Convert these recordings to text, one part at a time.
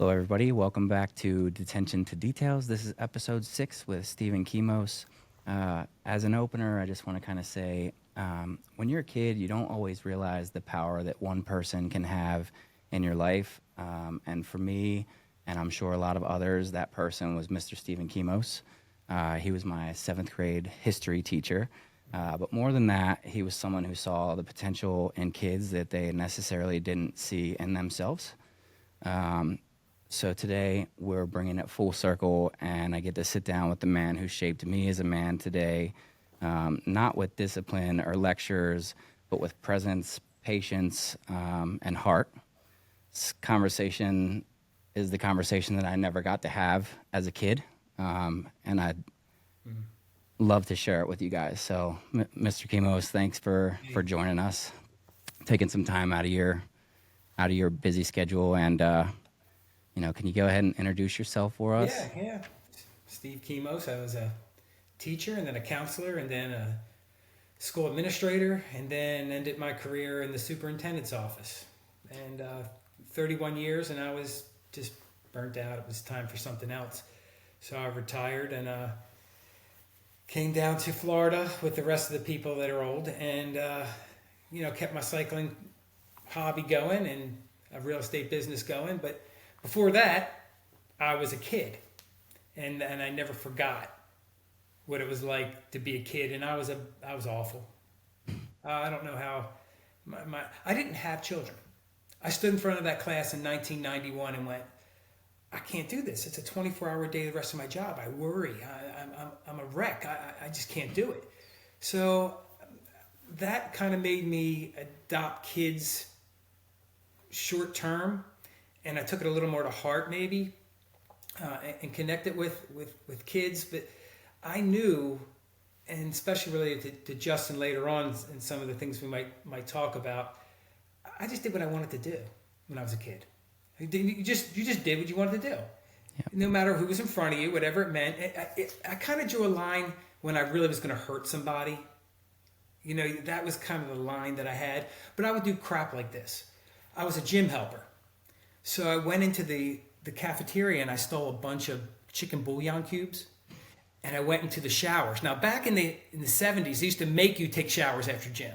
Hello, everybody. Welcome back to Detention to Details. This is episode 6 with Stephen Kimos. As an opener, I just want to kind of say, when you're a kid, you don't always realize the power that one person can have in your life. And for me, and I'm sure a lot of others, that person was Mr. Stephen Kimos. He was my 7th grade history teacher. But more than that, he was someone who saw the potential in kids that they necessarily didn't see in themselves. So today we're bringing it full circle, and I get to sit down with the man who shaped me as a man today, not with discipline or lectures, but with presence, patience, and heart. This conversation is the conversation that I never got to have as a kid, and I'd love to share it with you guys. So, Mr. Kimos, thanks for joining us, taking some time out of your busy schedule, and can you go ahead and introduce yourself for us? Yeah. Steve Kimos. I was a teacher and then a counselor and then a school administrator and then ended my career in the superintendent's office. And 31 years, and I was just burnt out. It was time for something else. So I retired and came down to Florida with the rest of the people that are old and, kept my cycling hobby going and a real estate business going. But before that, I was a kid, and I never forgot what it was like to be a kid, and I was awful. I don't know how I didn't have children. I stood in front of that class in 1991 and went, I can't do this. It's a 24-hour day the rest of my job. I worry. I'm a wreck. I just can't do it. So that kind of made me adopt kids short term. And I took it a little more to heart, maybe, and connect it with kids. But I knew, and especially related to Justin later on, and some of the things we might talk about, I just did what I wanted to do when I was a kid. You just did what you wanted to do, no matter who was in front of you, whatever it meant. I kind of drew a line when I really was going to hurt somebody. That was kind of the line that I had. But I would do crap like this. I was a gym helper. So I went into the cafeteria and I stole a bunch of chicken bouillon cubes, and I went into the showers. Now, back in the 70s, they used to make you take showers after gym.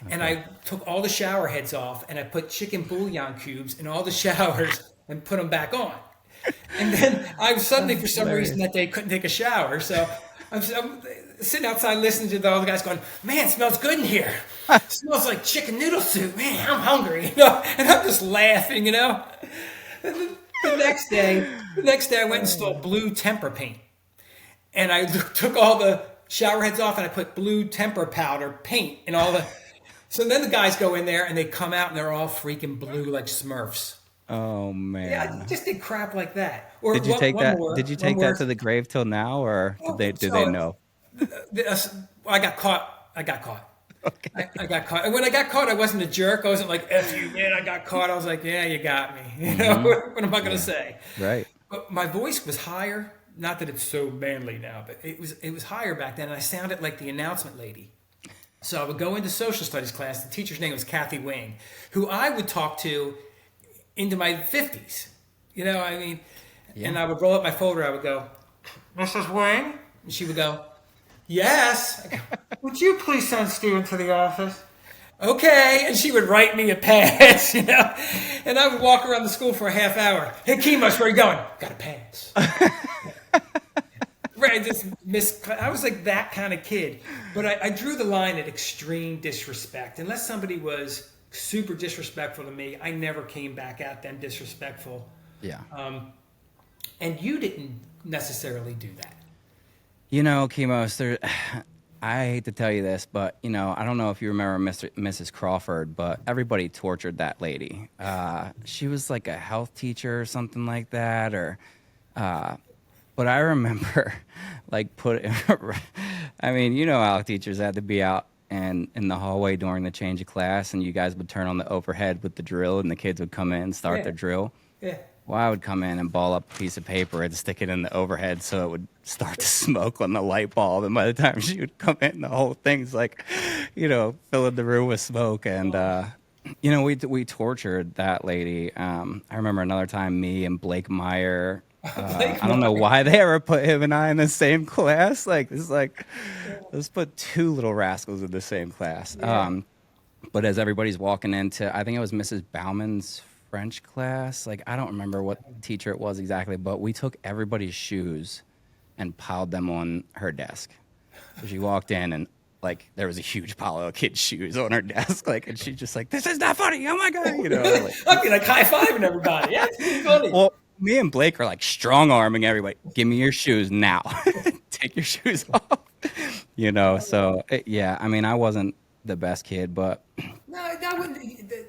Okay. And I took all the shower heads off and I put chicken bouillon cubes in all the showers and put them back on. And then I suddenly, for some reason that day, couldn't take a shower. So I'm sitting outside listening to all the guys going, man, it smells good in here. It smells like chicken noodle soup. Man, I'm hungry. And I'm just laughing, And the next day I went and stole blue temper paint. And I took all the shower heads off and I put blue temper powder paint in all the... So then the guys go in there and they come out and they're all freaking blue like Smurfs. Oh man! Yeah, I just did crap like that. Or did you take that? Did you take that to the grave till now, or did they know? I got caught. Okay. I got caught. And when I got caught, I wasn't a jerk. I wasn't like, F you, man, I got caught. I was like, yeah, you got me. What am I going to say? Right. But my voice was higher. Not that it's so manly now, but it was higher back then. And I sounded like the announcement lady. So I would go into social studies class. The teacher's name was Kathy Wing, who I would talk to into my 50s. Yeah. And I would roll up my folder. I would go, Mrs. Wing? And she would go, yes. Would you please send Steven to the office? Okay. And she would write me a pass, And I would walk around the school for a half hour. Hey, Kimos, where are you going? Got a pass. Right, I was like that kind of kid. But I drew the line at extreme disrespect. Unless somebody was super disrespectful to me, I never came back at them disrespectful. Yeah. And you didn't necessarily do that. Kimos, I hate to tell you this, but, I don't know if you remember Mrs. Crawford, but everybody tortured that lady. She was like a health teacher or something like that, but I remember, how teachers had to be out and in the hallway during the change of class, and you guys would turn on the overhead with the drill, and the kids would come in and start their drill. Yeah. Well, I would come in and ball up a piece of paper and stick it in the overhead so it would start to smoke on the light bulb. And by the time she would come in, the whole thing's filling the room with smoke. And We tortured that lady. I remember another time, me and Blake Meyer. Blake I don't know Meyer. why they ever put him and I in the same class. Like this, is like let's put two little rascals in the same class. Yeah. But as everybody's walking into, I think it was Mrs. Bauman's French class. Like I don't remember what teacher it was exactly, but we took everybody's shoes and piled them on her desk. So she walked in and like there was a huge pile of kids' shoes on her desk. Like, and she's just like, "This is not funny. Oh my god!" Like, I'd be like high fiving everybody. Yeah, it's pretty funny. well, me and Blake are like strong arming everybody. Give me your shoes now. Take your shoes off. So yeah. I mean, I wasn't the best kid, but No, that wouldn't.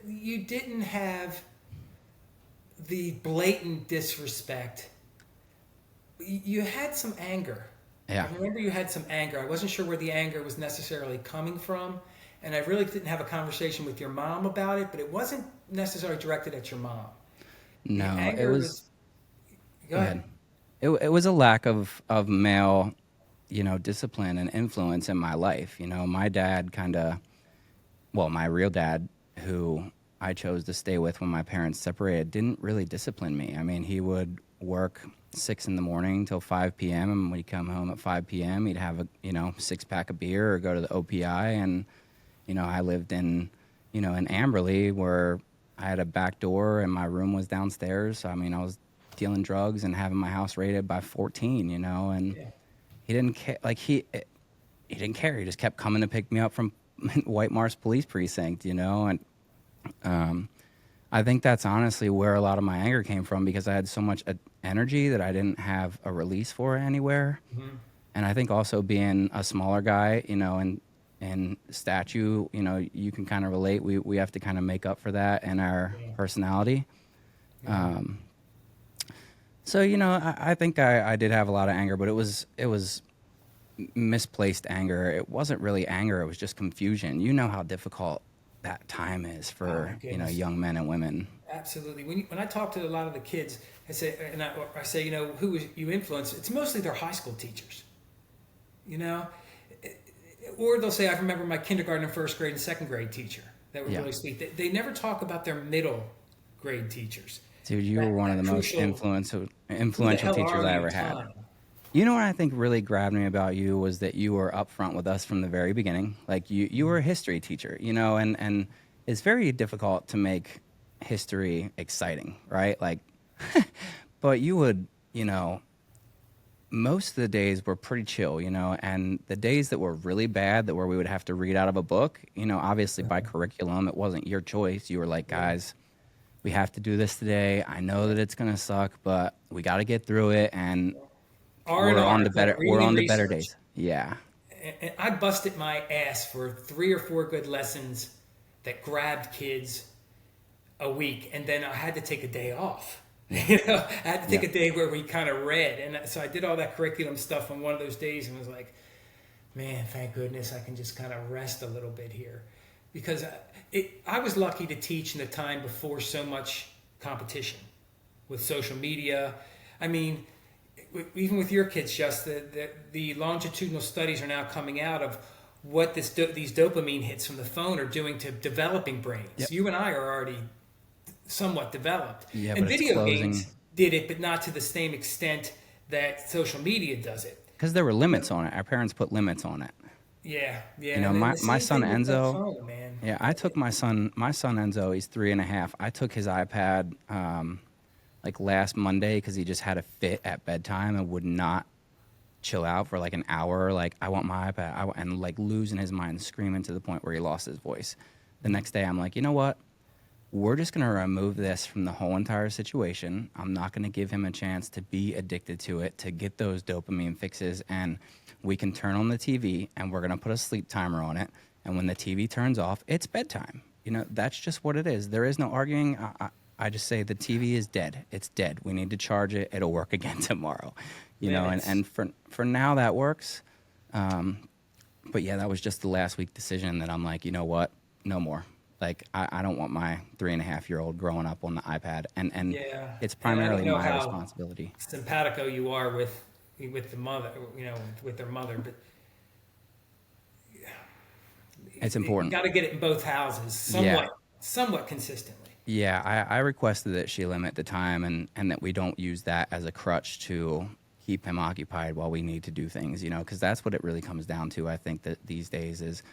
You didn't have the blatant disrespect. You had some anger. I yeah, remember you had some anger. I wasn't sure where the anger was necessarily coming from, and I really didn't have a conversation with your mom about it. But it wasn't necessarily directed at your mom. The no, it anger was. was. Go Go ahead. ahead. It was a lack of male, discipline and influence in my life. My dad kind of, well, my real dad, who I chose to stay with when my parents separated, didn't really discipline me. I mean, he would work 6 in the morning till 5 p.m. And when he'd come home at 5 p.m., he'd have a, 6 pack of beer or go to the OPI. And, I lived in Amberley where I had a back door and my room was downstairs. So, I mean, I was dealing drugs and having my house raided by 14, and Yeah. he didn't care. Like, he didn't care. He just kept coming to pick me up from White Marsh Police Precinct, and um, I think that's honestly where a lot of my anger came from because I had so much energy that I didn't have a release for it anywhere. Hmm. And I think also being a smaller guy, and statue, you can kind of relate. We have to kind of make up for that in our Yeah. personality. Yeah. So I think I did have a lot of anger, but it was misplaced anger. It wasn't really anger. It was just confusion. You know how difficult that time is Oh my for goodness. young men and women. Absolutely. When I talk to a lot of the kids, I say, who was you influence? It's mostly their high school teachers, you know, or they'll say, I remember my kindergarten, first grade, and second grade teacher that were Yeah, really sweet. They never talk about their middle grade teachers. dude, you were That one of that the most crucial. Who the influential hell teachers are I you? ever had. Time. You know what I think really grabbed me about you was that you were upfront with us from the very beginning. Like you were a history teacher, and it's very difficult to make history exciting, right? Like, but you would, most of the days were pretty chill, and the days that were really bad, that where we would have to read out of a book, obviously by curriculum, it wasn't your choice. You were like, Yeah. guys, we have to do this today. I know that it's gonna suck, but we got to get through it, and R and R. It's like we're reading on the better research. days. Yeah. And I busted my ass for 3 or 4 good lessons that grabbed kids a week, and then I had to take a day off. Yeah. I had to take Yeah. a day where we kind of read, and so I did all that curriculum stuff on one of those days, and was like, "Man, thank goodness I can just kind of rest a little bit here," because I was lucky to teach in the time before so much competition with social media. I mean, even with your kids, just the longitudinal studies are now coming out of what these dopamine hits from the phone are doing to developing brains. Yep. You and I are already somewhat developed. Yeah, And but it's video closing games did it, but not to the same extent that social media does it. because there were limits on it. Our parents put limits on it. Yeah, yeah. You know, And then my the my same son thing with the Enzo. phone, man. Yeah, I took my son Enzo. He's 3.5. I took his iPad like last Monday because he just had a fit at bedtime and would not chill out for like an hour. Like I want my iPad, and like losing his mind, screaming to the point where he lost his voice. The next day, I'm like, you know what? We're just going to remove this from the whole entire situation. I'm not going to give him a chance to be addicted to it, to get those dopamine fixes. And we can turn on the TV and we're going to put a sleep timer on it. And when the TV turns off, it's bedtime. That's just what it is. There is no arguing. I just say the TV is dead. It's dead. We need to charge it. It'll work again tomorrow. Man, And for now that works. But yeah, that was just the last week decision that I'm like, you know what? No more. Like I don't want my 3.5-year-old growing up on the iPad, and yeah. it's And I don't primarily know my how responsibility. simpatico you are with the mother, with their mother, but It's you important. got to get it in both houses, Yeah, somewhat consistently. Yeah, I requested that she limit the time and that we don't use that as a crutch to keep him occupied while we need to do things, because that's what it really comes down to. I think that these days is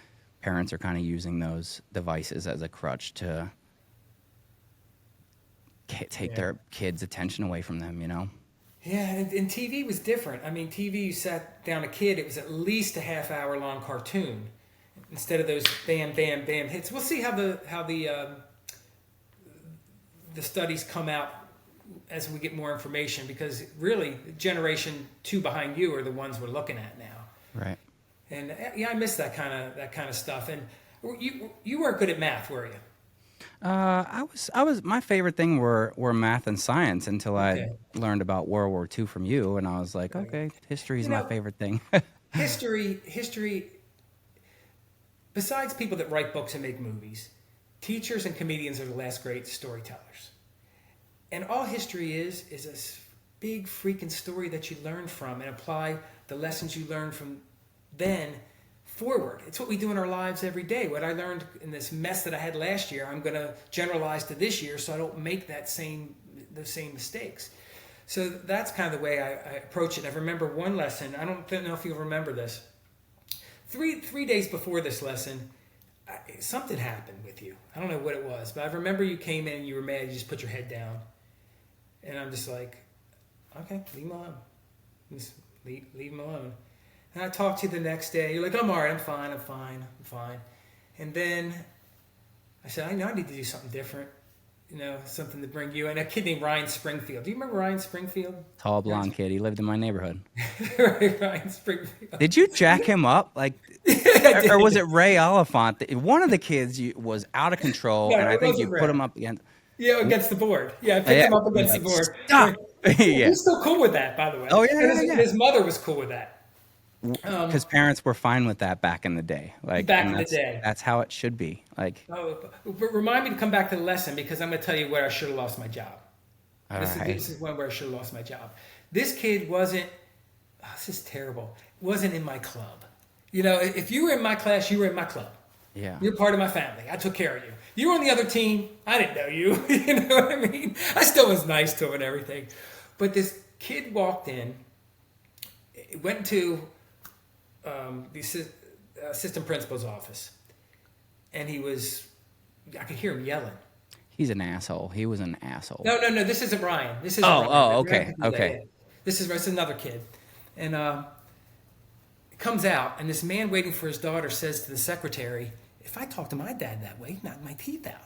parents are kind of using those devices as a crutch to take Yeah. their kids' attention away from them. Yeah, and TV was different. I mean, TV, you sat down a kid, it was at least a half-hour long cartoon instead of those bam, bam, bam hits. We'll see how the studies come out as we get more information, because really, generation 2 behind you are the ones we're looking at now. Right. And yeah, I miss that kind of stuff. And you weren't good at math, were you? I was my favorite thing were math and science until I Okay. learned about World War II from you, and I was like, Right. okay, history is You my know, favorite thing. history. Besides people that write books and make movies, teachers and comedians are the last great storytellers. And all history is a big freaking story that you learn from and apply the lessons you learned from then forward. It's what we do in our lives every day. What I learned in this mess that I had last year, I'm going to generalize to this year so I don't make those same mistakes. So that's kind of the way I approach it. I remember one lesson. I don't know if you'll remember this. Three days before this lesson, something happened with you. I don't know what it was, but I remember you came in, you were mad, you just put your head down. And I'm just like, okay, leave him alone. Just leave him alone. And I talked to you the next day. You're like, I'm all right, I'm fine. And then I said, I know I need to do something different. Something to bring you. And a kid named Ryan Springfield. Do you remember Ryan Springfield? Tall blonde kid. He lived in my neighborhood. Right, Ryan Springfield. Did you jack him up? Like, or was it Ray Oliphant? One of the kids was out of control, No, and I it think you wasn't put Ray. him up against. Yeah, against the board. Yeah, I picked Yeah, him up against like, the board. stop. Yeah. He's still cool with that, by the way. Oh, yeah, And his mother was cool with that. Because parents were fine with that back in the day. Like, Back and in the day. that's how it should be. Like, Oh, but remind me to come back to the lesson, because I'm going to tell you where I should have lost my job. all This right. is one where I should have lost my job. This kid wasn't, this is terrible, wasn't in my club. If you were in my class, you were in my club. Yeah. You're part of my family. I took care of you. You were on the other team. I didn't know you. You know what I mean? I still was nice to him and everything. But this kid walked in, went to the assistant principal's office, and I could hear him yelling. He's an asshole. He was an asshole. No. This isn't Ryan. This isn't Oh, Ryan. okay, Ryan okay. This is another kid. And it comes out, and this man waiting for his daughter says to the secretary, if I talk to my dad that way, he'd knock my teeth out,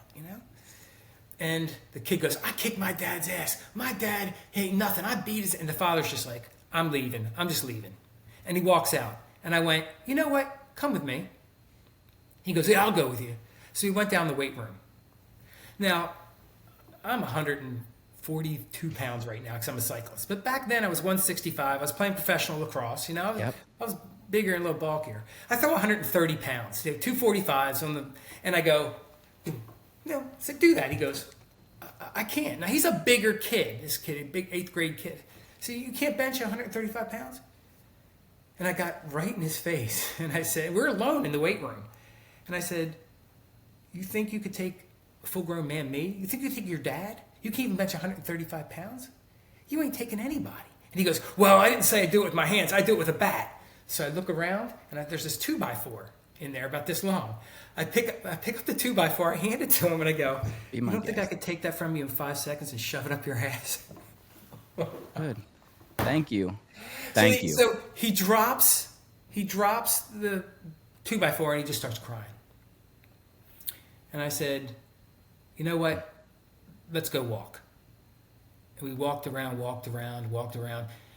And the kid goes, I kicked my dad's ass. My dad ain't nothing. I beat his... And the father's just like, I'm leaving. I'm just leaving. And he walks out. And I went, you know what? Come with me. He goes, yeah, I'll go with you. So we went down the weight room. Now, I'm 142 pounds right now because I'm a cyclist. But back then I was 165. I was playing professional lacrosse. I was bigger and a little bulkier. I throw 130 pounds, 245s and I go, I said, do that. He goes, I can't. Now he's a bigger kid, this kid, a big 8th grade kid. So you can't bench 135 pounds? And I got right in his face. And I said, we're alone in the weight room. And I said, you think you could take a full-grown man, me? You think you could take your dad? You can't even bench 135 pounds? You ain't taking anybody. And he goes, well, I didn't say I do it with my hands. I do it with a bat. So I look around, and there's this 2x4 in there about this long. I pick up the 2x4, I hand it to him, and I go, you don't think I could take that from you in 5 seconds and shove it up your ass? Good. Thank you. Thank you. So he drops the 2x4, and he just starts crying. And I said, you know what? Let's go walk. And we walked around.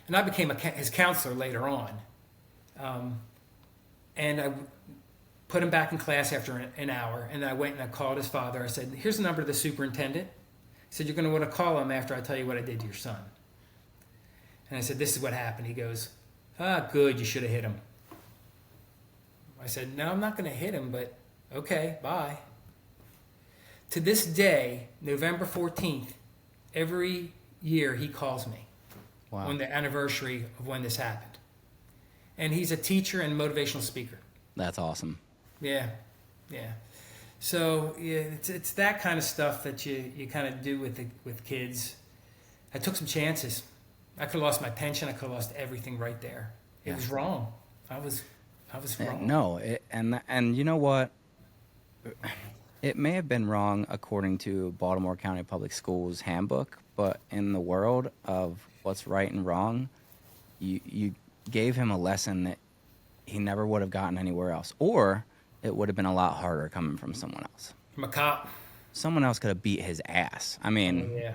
And I became his counselor later on. And I put him back in class after an hour. And I went and I called his father. I said, here's the number of the superintendent. He said, you're going to want to call him after I tell you what I did to your son. And I said, this is what happened. He goes, good, you should have hit him. I said, no, I'm not going to hit him, but okay, bye. To this day, November 14th, every year he calls me on the anniversary of when this happened. And he's a teacher and motivational speaker. That's awesome. Yeah. So yeah, it's that kind of stuff that you kind of do with kids. I took some chances. I could have lost my pension. I could have lost everything right there. It Yeah. was wrong. I was I was wrong. No, and you know what? It may have been wrong according to Baltimore County Public Schools handbook, but in the world of what's right and wrong, you gave him a lesson that he never would have gotten anywhere else, or it would have been a lot harder coming from someone else. I'm a cop. Someone else could have beat his ass. I Oh mean, yeah,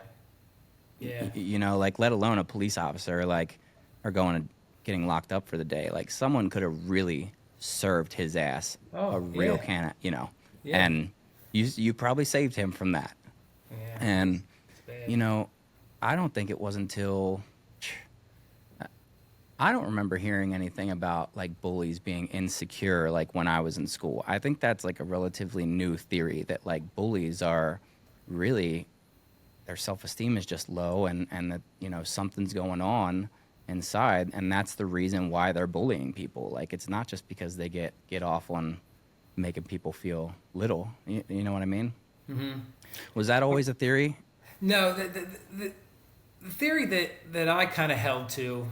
yeah. you know, like let alone a police officer, like, or going to getting locked up for the day. Like someone could have really served his ass a Oh real yeah, can, you know, yeah, and you probably saved him from that. yeah. And It's bad. you know, I don't think it was until I don't remember hearing anything about like bullies being insecure like when I was in school. I think that's like a relatively new theory that like bullies are really their self-esteem is just low and that you know something's going on inside and that's the reason why they're bullying people. Like it's not just because they get off on making people feel little. You know what I mean? Hmm. Was that always a theory? No, the theory that I kind of held to.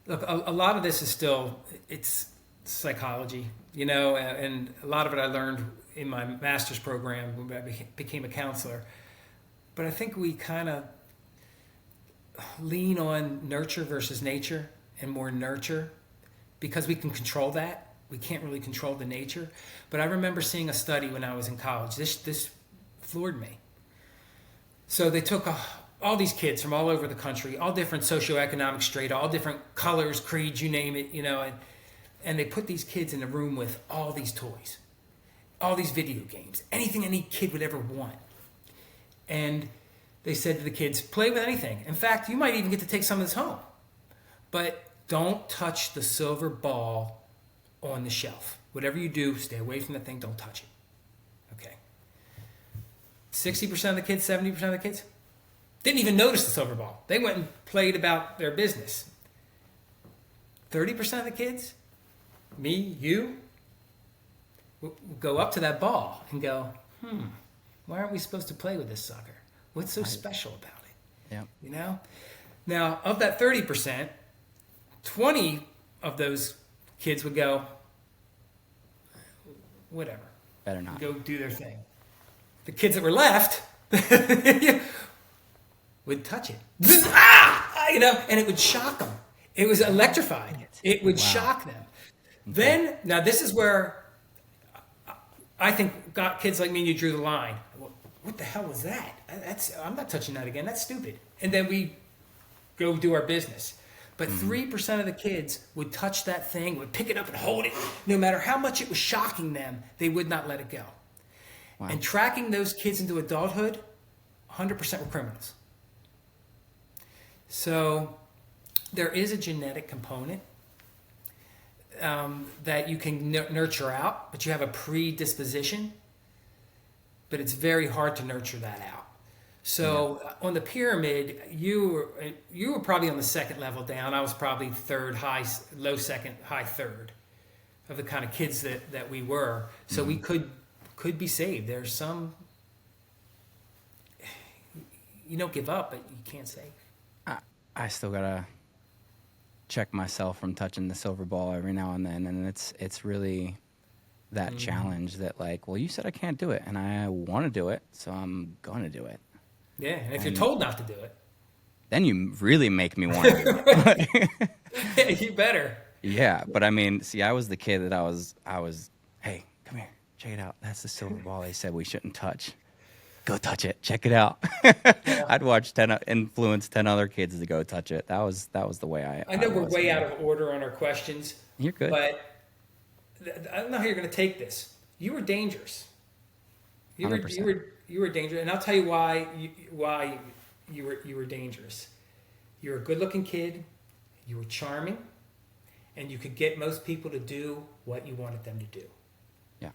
Look, a lot of this is still it's psychology, you know, and a lot of it I learned in my master's program when I became a counselor. But I think we kind of lean on nurture versus nature and more nurture because we can control that. We can't really control the nature. But I remember seeing a study when I was in college. This floored me. So they took all these kids from all over the country, all different socioeconomic strata, all different colors, creeds, you name it, you know, and they put these kids in a room with all these toys, all these video games, anything any kid would ever want. And they said to the kids, play with anything. In fact, you might even get to take some of this home. But don't touch the silver ball on the shelf. Whatever you do, stay away from the thing, don't touch it. Okay. 60% of the kids, 70% of the kids didn't even notice the silver ball. They went and played about their business. 30% of the kids, me, you, will go up to that ball and go, why aren't we supposed to play with this sucker? What's so special about it? Yeah. You know? Now, of that 30%, 20 of those kids would go, whatever, Better not. go do their thing. The kids that were left would touch it. You know, and it would shock them. It was electrified. It would shock them. Then, now this is where I think kids like me and you drew the line. What the hell was that? I'm not touching that again. That's stupid. And then we go do our business. But 3% of the kids would touch that thing, would pick it up and hold it. No matter how much it was shocking them, they would not let it go. Wow. And tracking those kids into adulthood, 100% were criminals. So there is a genetic component that you can nurture out, but you have a predisposition. But it's very hard to nurture that out. So on the pyramid, you were probably on the second level down. I was probably third, low second, high third of the kind of kids that we were. So we could be saved. There's some, you don't give up, but you can't save. I still gotta check myself from touching the silver ball every now and then, and it's really that challenge that like, well, you said I can't do it, and I want to do it, so I'm gonna do it. Yeah, and if you're told not to do it, Then you really make me want to do it. you better. Yeah, but I mean, see, I was the kid that I was. Hey, come here, check it out. That's the silver ball they said we shouldn't touch. Go touch it. Check it out. I'd watch influence 10 other kids to go touch it. That was the way I know we're was. way out of order on our questions. You're good. But I don't know how you're going to take this. You were dangerous. You were 100%. you were dangerous, and I'll tell you why you were dangerous. You were a good-looking kid. You were charming, and you could get most people to do what you wanted them to do. Yeah.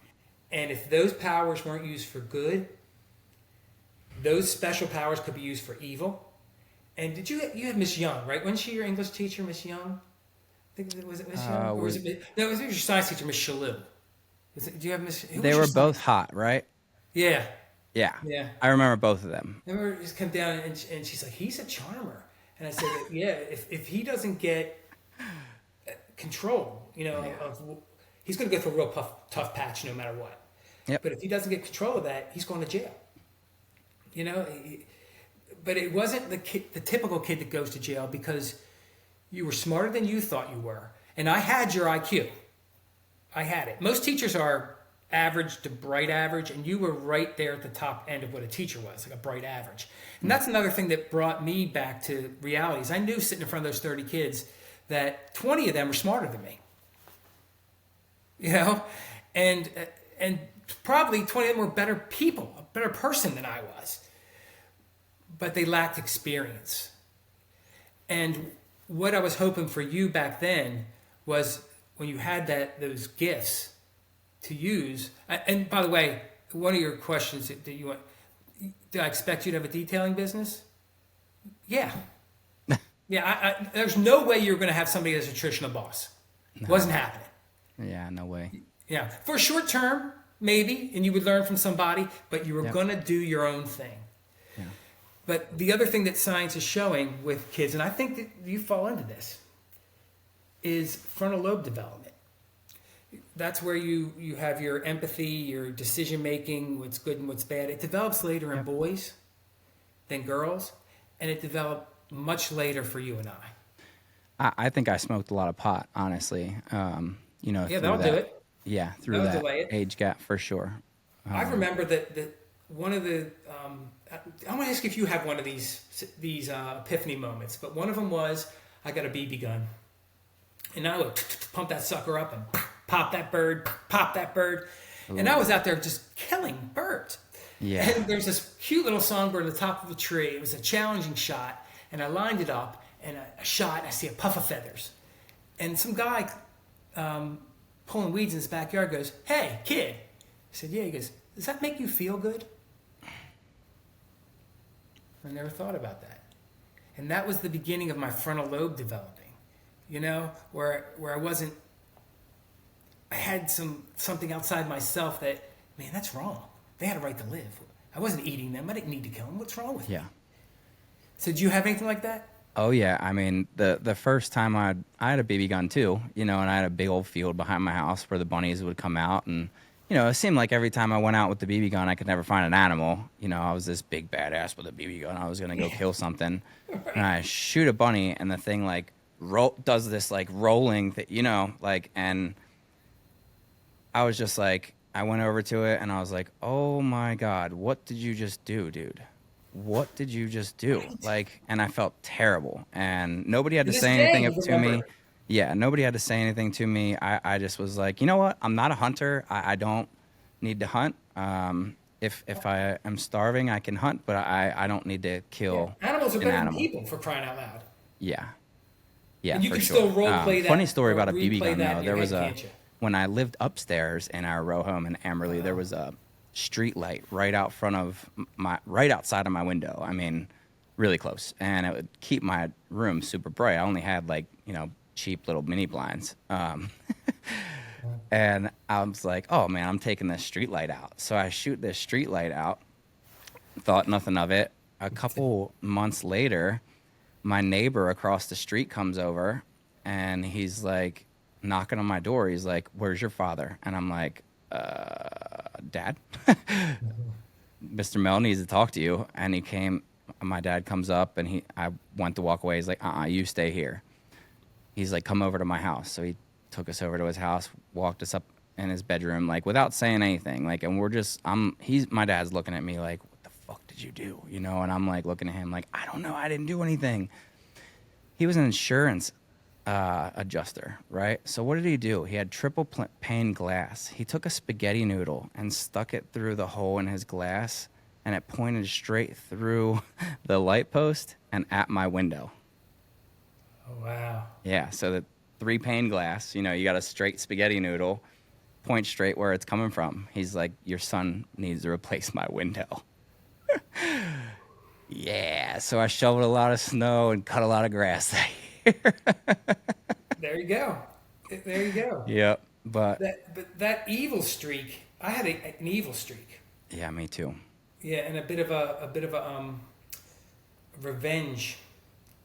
And if those powers weren't used for good, those special powers could be used for evil. And did you had Miss Young, right? Wasn't she your English teacher, Miss Young? Was it Miss Young? Or was it no, it was your science teacher, Miss Shalou. Do you have who They was your were both science? hot, right? Yeah, Yeah. yeah. I remember both of them. I remember just come down and she's like, he's a charmer. And I said, yeah, if he doesn't get control, Yeah. he's going to go through a real tough patch no matter what. Yep. But if he doesn't get control of that, he's going to jail. You know, but it wasn't the typical kid that goes to jail because you were smarter than you thought you were. And I had your IQ. I had it. Most teachers are average to bright average, and you were right there at the top end of what a teacher was, like a bright average. And that's another thing that brought me back to realities. I knew sitting in front of those 30 kids that 20 of them were smarter than me. You know, and probably 20 of them were better people, a better person than I was, but they lacked experience. And what I was hoping for you back then was when you had those gifts to use. And by the way, one of your questions that you want, do I expect you to have a detailing business? Yeah. Yeah, there's no way you're going to have somebody as a traditional boss. No. Wasn't happening. Yeah, no way. Yeah, for a short term, maybe, and you would learn from somebody, but you were Yep. going to do your own thing. Yeah. But the other thing that science is showing with kids, and I think that you fall into this, is frontal lobe development. That's where you have your empathy, your decision making, what's good and what's bad. It develops later in Yep. boys than girls, and it developed much later for you and I think I smoked a lot of pot, honestly. You know, Yeah, through that'll do that. it. Yeah, through That'll that delay it. age gap for sure. I remember that one of the I want to ask if you have one of these epiphany moments, but one of them was I got a BB gun, and I would pump that sucker up and pop that bird, and I was out there just killing birds. Yeah. And there's this cute little songbird at the top of a tree. It was a challenging shot, and I lined it up, and I shot, and I see a puff of feathers, and some guy pulling weeds in his backyard goes, "Hey, kid." I said, "Yeah." He goes, "Does that make you feel good?" I never thought about that. And that was the beginning of my frontal lobe developing, you know, where I wasn't, I had something outside myself that, man, that's wrong. They had a right to live. I wasn't eating them. I didn't need to kill them. What's wrong with me? Yeah. So do you have anything like that? Oh yeah. I mean, the first time I had a BB gun too, you know, and I had a big old field behind my house where the bunnies would come out, and you know, it seemed like every time I went out with the BB gun, I could never find an animal. You know, I was this big badass with a BB gun. I was gonna go kill something, and I shoot a bunny, and the thing like does this like rolling thing, you know, like, and I was just like, I went over to it, and I was like, oh my god, what did you just do, dude? What did you just do? Like, and I felt terrible, and nobody had To to this say day, anything you up to remember me. it. Yeah, nobody had to say anything to me. I just was like, you know what? I'm not a hunter. I don't need to hunt. If I am starving, I can hunt, but I don't need to Yeah. kill Animals are an better than animal. people, for crying out loud. Yeah, yeah, And you for can sure. still role play that, Funny story or about a BB replay gun that though. in There your was head, a can't you? when I lived upstairs in our row home in Amberley, there was a street light right out front of right outside of my window. I mean, really close, and it would keep my room super bright. I only had like, you know, cheap little mini blinds. And I was like, oh man, I'm taking this street light out. So I shoot this street light out, thought nothing of it. A couple months later, my neighbor across the street comes over, and he's like knocking on my door. He's like, "Where's your father?" And I'm like, Dad, Mr. Mel needs to talk to you. And he came, my dad comes up, and I went to walk away. He's like, you stay here. He's like, come over to my house. So he took us over to his house, walked us up in his bedroom, like without saying anything. Like, and my dad's looking at me like, what the fuck did you do? You know? And I'm like looking at him like, I don't know. I didn't do anything. He was an insurance adjuster, right? So what did he do? He had triple pane glass. He took a spaghetti noodle and stuck it through the hole in his glass, and it pointed straight through the light post and at my window. Oh, wow. Yeah, so the 3-pane glass, you know, you got a straight spaghetti noodle, point straight where it's coming from. He's like, your son needs to replace my window. Yeah, so I shoveled a lot of snow and cut a lot of grass that year. There you go. There you go. Yep. But But that evil streak, I had an evil streak. yeah, me too. Yeah, and a bit of a revenge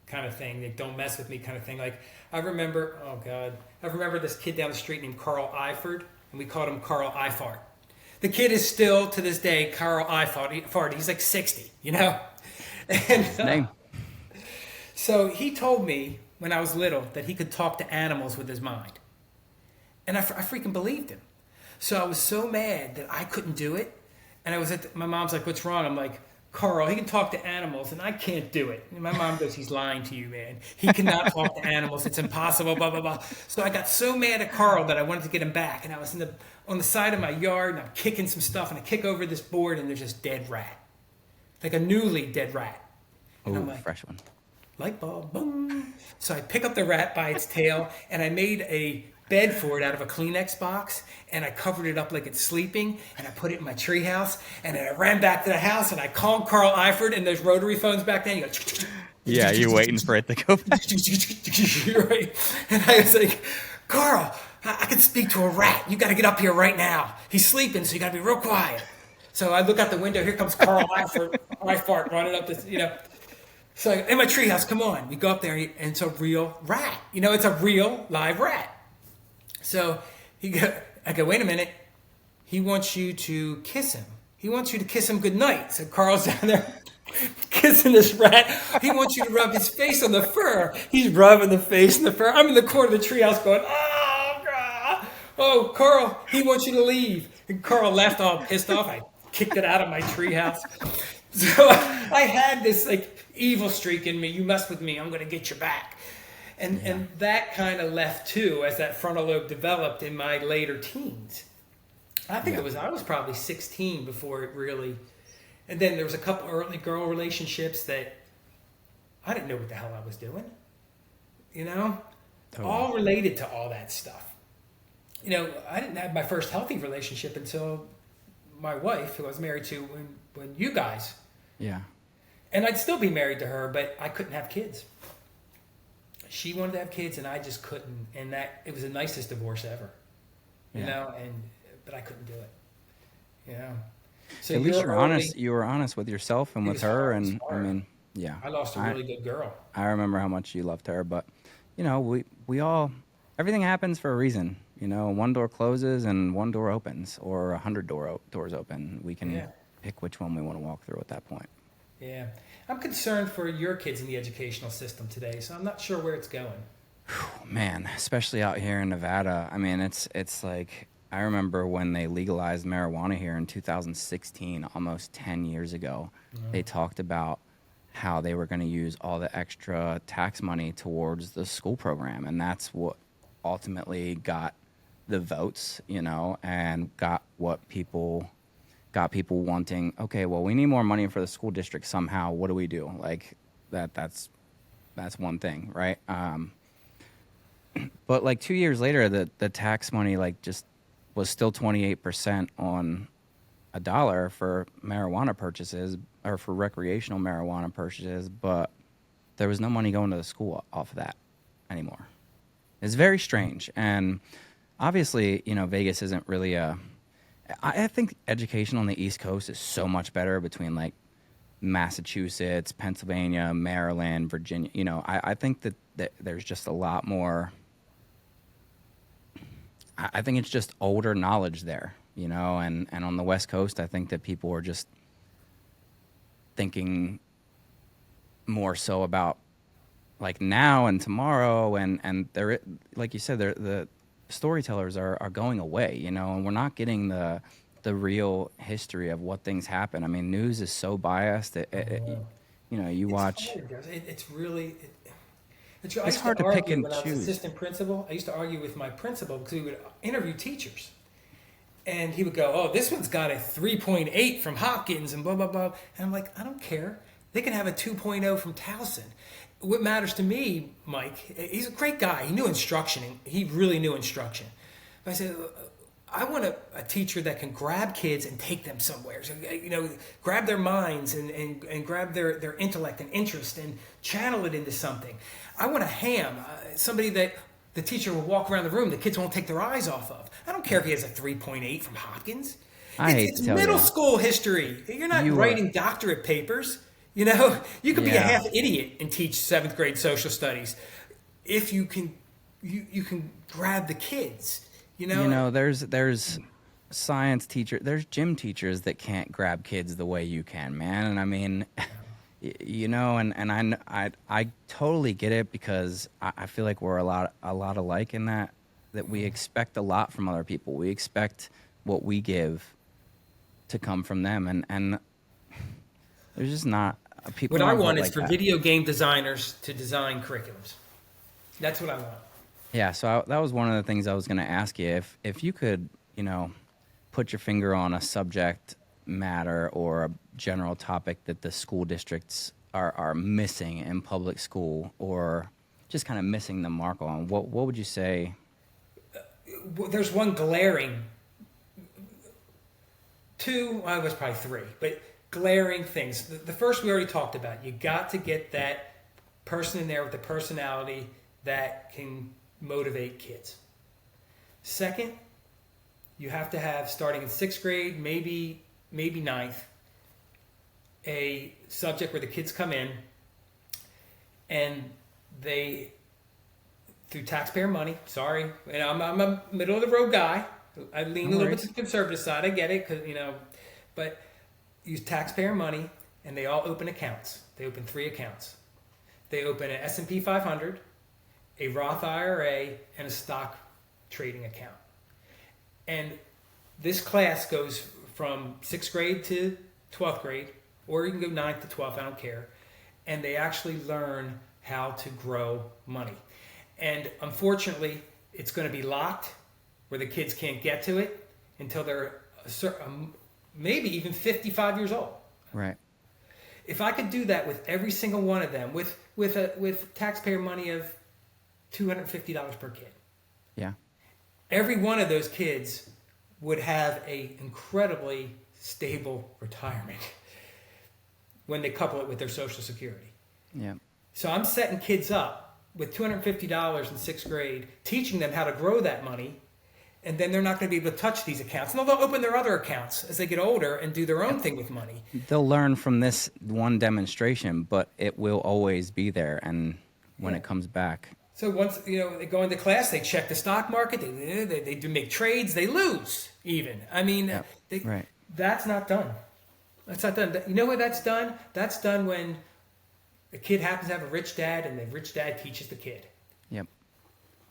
kind of thing. Like, don't mess with me kind of thing. Like, I remember, oh God, I remember this kid down the street named Carl Eifert, and we called him Carl Eifart. The kid is still to this day Carl Eifart. He's like 60, you know. And His name. so he told me when I was little that he could talk to animals with his mind, and I freaking believed him. So I was so mad that I couldn't do it, and I was my mom's like, "What's wrong?" I'm like, Carl, he can talk to animals, and I can't do it. And my mom goes, he's lying to you, man. He cannot talk to animals. It's impossible, blah, blah, blah. So I got so mad at Carl that I wanted to get him back. And I was on the side of my yard, and I'm kicking some stuff, and I kick over this board, and there's this dead rat. Like a newly dead rat. And I'm Oh, like, fresh one. light bulb, boom. So I pick up the rat by its tail, and I made a bed for it out of a Kleenex box, and I covered it up like it's sleeping, and I put it in my treehouse, and then I ran back to the house, and I called Carl Eifert, and there's rotary phones back then. You go, Yeah, you're waiting for it to go back. right? And I was like, Carl, I can speak to a rat. You got to get up here right now. He's sleeping, so you got to be real quiet. So I look out the window. Here comes Carl Eifert running up this, you know. So in my treehouse, come on. We go up there, and it's a real rat. You know, it's a real live rat. So I go, wait a minute. He wants you to kiss him. He wants you to kiss him goodnight. So Carl's down there kissing this rat. He wants you to rub his face on the fur. He's rubbing the face on the fur. I'm in the corner of the treehouse going, oh, God. Oh, Carl, he wants you to leave. And Carl left all pissed off. I kicked it out of my treehouse. So I had this like evil streak in me. You mess with me, I'm going to get your back. And that kind of left too as that frontal lobe developed in my later teens. I think I was probably 16 before it really. And then there was a couple early girl relationships that I didn't know what the hell I was doing. You know, all related to all that stuff. You know, I didn't have my first healthy relationship until my wife, who I was married to when you guys. Yeah. And I'd still be married to her, but I couldn't have kids. She wanted to have kids, and I just couldn't. And it was the nicest divorce ever, you know. But I couldn't do it, you know. So at least you're honest. You were honest with yourself and with her, and hard. I mean, yeah. I lost a really good girl. I remember how much you loved her, but you know, we all everything happens for a reason. You know, one door closes and one door opens, or 100 doors open. We can pick which one we want to walk through at that point. Yeah. I'm concerned for your kids in the educational system today, so I'm not sure where it's going. Man, especially out here in Nevada. I mean, it's like I remember when they legalized marijuana here in 2016, almost 10 years ago. They talked about how they were going to use all the extra tax money towards the school program, and that's what ultimately got the votes, you know, and got people wanting, okay, well, we need more money for the school district somehow. What do we do? Like that's one thing, right? But like 2 years later, the tax money like just was still 28% on a dollar for marijuana purchases or for recreational marijuana purchases, but there was no money going to the school off of that anymore. It's very strange. And obviously, you know, Vegas isn't really I think education on the East Coast is so much better between like Massachusetts, Pennsylvania, Maryland, Virginia. You know, I think that there's just a lot more. I think it's just older knowledge there, you know, and on the West Coast, I think that people are just thinking more so about like now and tomorrow, and they're, like you said, the storytellers are going away, you know, and we're not getting the real history of what things happen. I mean, news is so biased. You know, you watch. It's really. It's hard to pick and when I was choose. assistant principal. I used to argue with my principal because we would interview teachers, and he would go, "Oh, this one's got a 3.8 from Hopkins and blah blah blah." And I'm like, I don't care. They can have a 2.0 from Towson. What matters to me, Mike, he's a great guy. He knew instruction. He really knew instruction. But I said, I want a teacher that can grab kids and take them somewhere. So, you know, grab their minds and grab their intellect and interest and channel it into something. I want a ham, somebody that the teacher will walk around the room the kids won't take their eyes off of. I don't care if he has a 3.8 from Hopkins. I hate It's to tell middle you, school history. You're not you are, writing doctorate papers. You know, you could be a yeah. half idiot and teach seventh grade social studies if you can you can grab the kids. You know, there's science teacher, there's gym teachers that can't grab kids the way you can, man. And I mean, and I totally get it because I feel like we're a lot alike in that we expect a lot from other people. We expect what we give to come from them, and there's just not people what I aren't built want is like for that. video game designers to design curriculums. That's what I want. Yeah, so that was one of the things I was going to ask you. If you could, put your finger on a subject matter or a general topic that the school districts are missing in public school, or just kind of missing the mark on, what would you say? Well, there's one glaring, two, I was probably three, but glaring things. The first we already talked about. You got to get that person in there with the personality that can motivate kids. Second, you have to have, starting in sixth grade, maybe ninth, a subject where the kids come in and they, through taxpayer money, sorry, and I'm a middle of the road guy. I lean a little bit to the conservative side. I get it, but use taxpayer money, and they all open accounts. They open 3 accounts. They open an S&P 500, a Roth IRA, and a stock trading account. And this class goes from 6th grade to 12th grade, or you can go 9th to 12th, I don't care. And they actually learn how to grow money. And unfortunately, it's going to be locked where the kids can't get to it until they're maybe even 55 years old. Right. If I could do that with every single one of them, with taxpayer money of $250 per kid, Yeah. every one of those kids would have a incredibly stable retirement when they couple it with their Social Security. Yeah. So I'm setting kids up with $250 in 6th grade, teaching them how to grow that money, and then they're not going to be able to touch these accounts. And they'll open their other accounts as they get older and do their own thing with money. They'll learn from this one demonstration, but it will always be there. And when it comes back, So once they go into class, they check the stock market. They do make trades. They lose even. I mean, right. That's not done. That's not done. You know what that's done? That's done when the kid happens to have a rich dad, and the rich dad teaches the kid. Yep.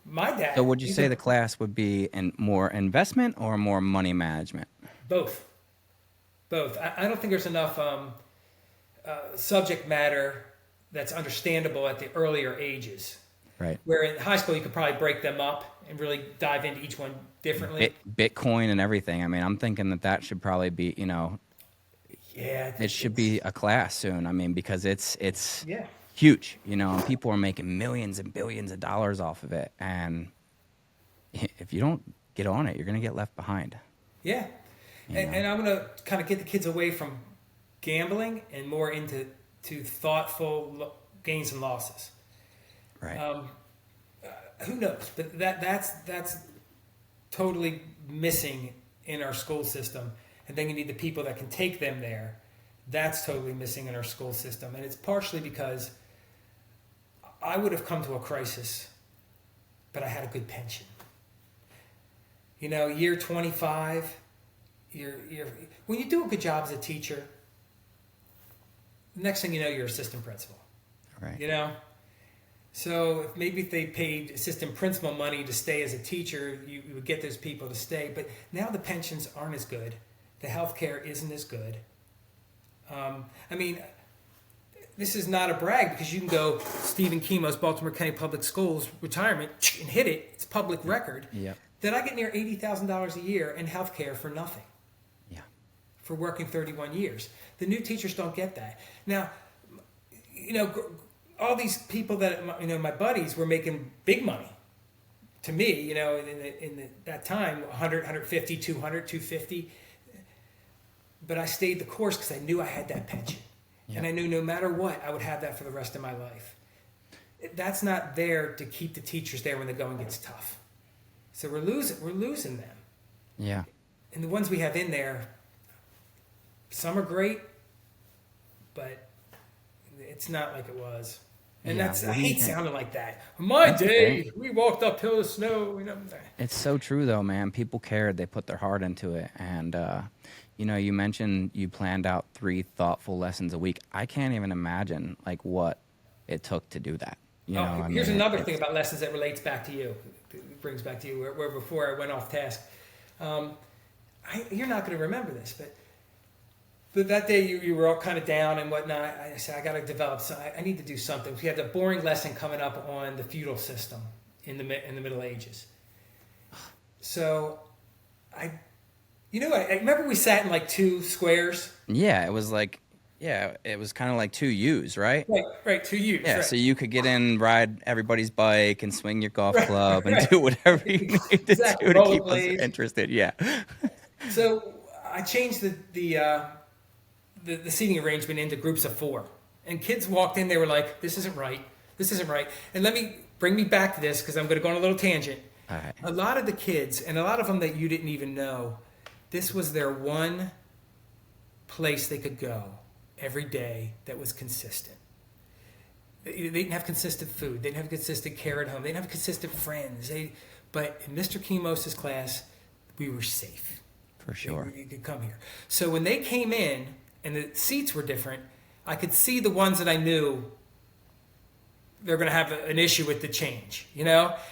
My dad. So would you say the class would be more investment or more money management? Both. I don't think there's enough subject matter that's understandable at the earlier ages. Right. Where in high school you could probably break them up and really dive into each one differently. Bitcoin and everything. I mean, I'm thinking that should probably be, Yeah. it should be a class soon. I mean, because it's Yeah. huge, and people are making millions and billions of dollars off of it. And if you don't get on it, you're going to get left behind. Yeah. And I'm going to kind of get the kids away from gambling and more into thoughtful gains and losses. Right. Who knows? But that's totally missing in our school system. And then you need the people that can take them there. That's totally missing in our school system. And it's partially because I would have come to a crisis, but I had a good pension. Year 25, when you do a good job as a teacher, next thing you know, you're assistant principal. Right. So maybe if they paid assistant principal money to stay as a teacher, you would get those people to stay. But now the pensions aren't as good. The health care isn't as good. I mean, this is not a brag because you can go Stephen Kimo's Baltimore County Public Schools retirement and hit it. It's public record. Yeah. That I get near $80,000 a year in health care for nothing. Yeah. For working 31 years. The new teachers don't get that. Now, all these people that my buddies were making big money. To me, in that time, 100, 150, 200, 250. But I stayed the course because I knew I had that pension. Yeah. And I knew no matter what, I would have that for the rest of my life. That's not there to keep the teachers there when the going gets tough. So we're losing them. Yeah. And the ones we have in there, some are great, but it's not like it was. And Yeah. I What do you hate think? sounding like that. My That's okay. day, we walked uphill the snow. It's so true though, man. People cared. They put their heart into it. And, you mentioned you planned out 3 thoughtful lessons a week. I can't even imagine like what it took to do that. Oh, I here's mean, another thing it's, about lessons that relates back to you. It brings back to you where before I went off task. Um, you're not going to remember this, but that day you were all kind of down and whatnot. I said I got to develop. So I need to do something. We had a boring lesson coming up on the feudal system in the Middle Ages. So I remember we sat in like 2 squares. yeah, it was kind of like 2 U's, right? Right, 2 U's. Yeah, Right, so you could get in, ride everybody's bike, and swing your golf right, club, and right. do whatever you need to Exactly. do to keep us Rollerblades. interested. Yeah. So I changed the seating arrangement into groups of 4, and kids walked in. They were like, "This isn't right. This isn't right." And bring me back to this because I'm going to go on a little tangent. All right. A lot of the kids, and a lot of them that you didn't even know, this was their one place they could go every day that was consistent. They didn't have consistent food. They didn't have consistent care at home. They didn't have consistent friends. But in Mr. Kimos's class, we were safe. For sure. You could come here. So when they came in and the seats were different, I could see the ones that I knew they're going to have an issue with the change, And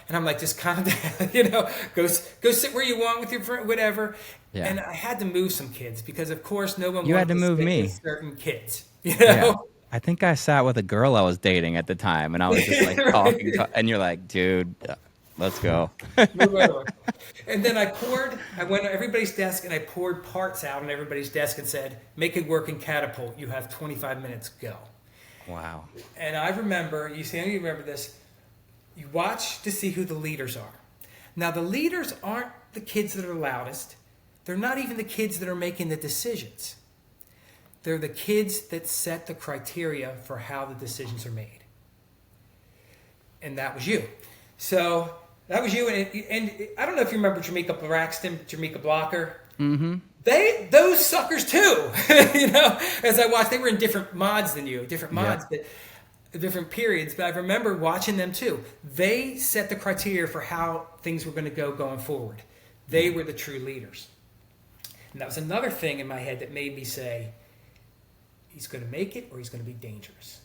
I'm like, just calm down, go sit where you want with your friend, whatever. Yeah. And I had to move some kids because, of course, no one You had wanted to move sit me. with certain kids, Yeah. I think I sat with a girl I was dating at the time, and I was just like talking, and you're like, dude, let's go. Move right on. And then I went to everybody's desk and I poured parts out on everybody's desk and said, make a working catapult. You have 25 minutes, go. Wow. And I remember, you remember this, you watch to see who the leaders are. Now, the leaders aren't the kids that are loudest. They're not even the kids that are making the decisions. They're the kids that set the criteria for how the decisions are made. And that was you. So that was you. And I don't know if you remember Jamaica Braxton, Jamaica Blocker. Mm-hmm. Those suckers too. As I watched, they were in different mods than you, but different periods. But I remember watching them too. They set the criteria for how things were going to go going forward. They were the true leaders. And that was another thing in my head that made me say, he's going to make it or he's going to be dangerous.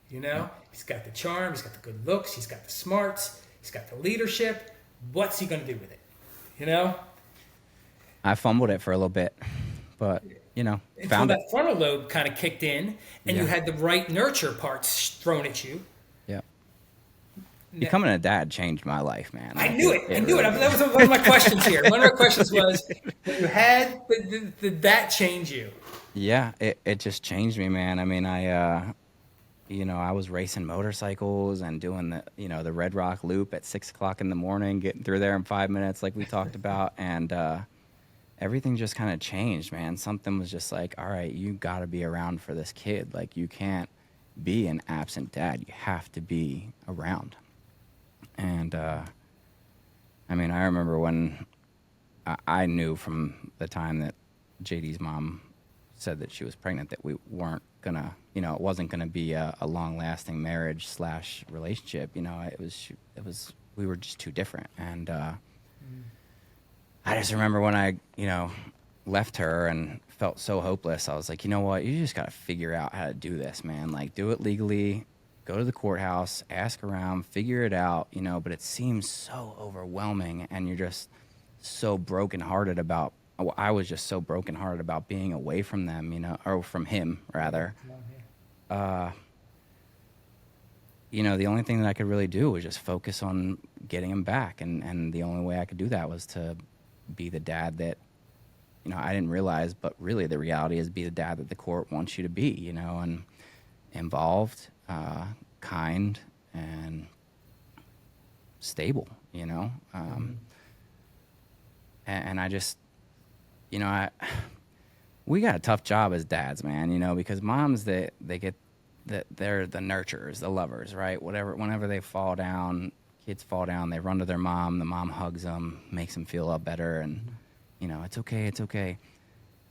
He's got the charm, he's got the good looks, he's got the smarts, he's got the leadership. What's he going to do with it? I fumbled it for a little bit, but, Until found it. that frontal lobe kind of kicked in and you had the right nurture parts thrown at you. Yeah. Becoming a dad changed my life, man. I knew it. Really did. That was one of my questions here. One of my questions was, did that change you? Yeah, it just changed me, man. I mean, I was racing motorcycles and doing the Red Rock Loop at 6:00 in the morning, getting through there in 5 minutes, like we talked about, and everything just kind of changed, man. Something was just like, all right, you got to be around for this kid. Like, you can't be an absent dad. You have to be around. And I remember when I knew from the time that JD's mom said that she was pregnant that we weren't gonna, it wasn't gonna be a long-lasting marriage / relationship. It was we were just too different. And I just remember when I, left her and felt so hopeless. I was like, you know what? You just gotta figure out how to do this, man. Like, do it legally. Go to the courthouse, ask around, figure it out. But it seems so overwhelming, and you're just so brokenhearted about. I was just so brokenhearted about being away from them, or from him rather. The only thing that I could really do was just focus on getting him back, and the only way I could do that was to be the dad that, I didn't realize, but really the reality is be the dad that the court wants you to be, and involved, kind, and stable, and I just, we got a tough job as dads, man, because moms, they get that they're the nurturers, the lovers, right? Whenever they fall down, kids fall down, they run to their mom. The mom hugs them, makes them feel a lot better, and it's okay, it's okay.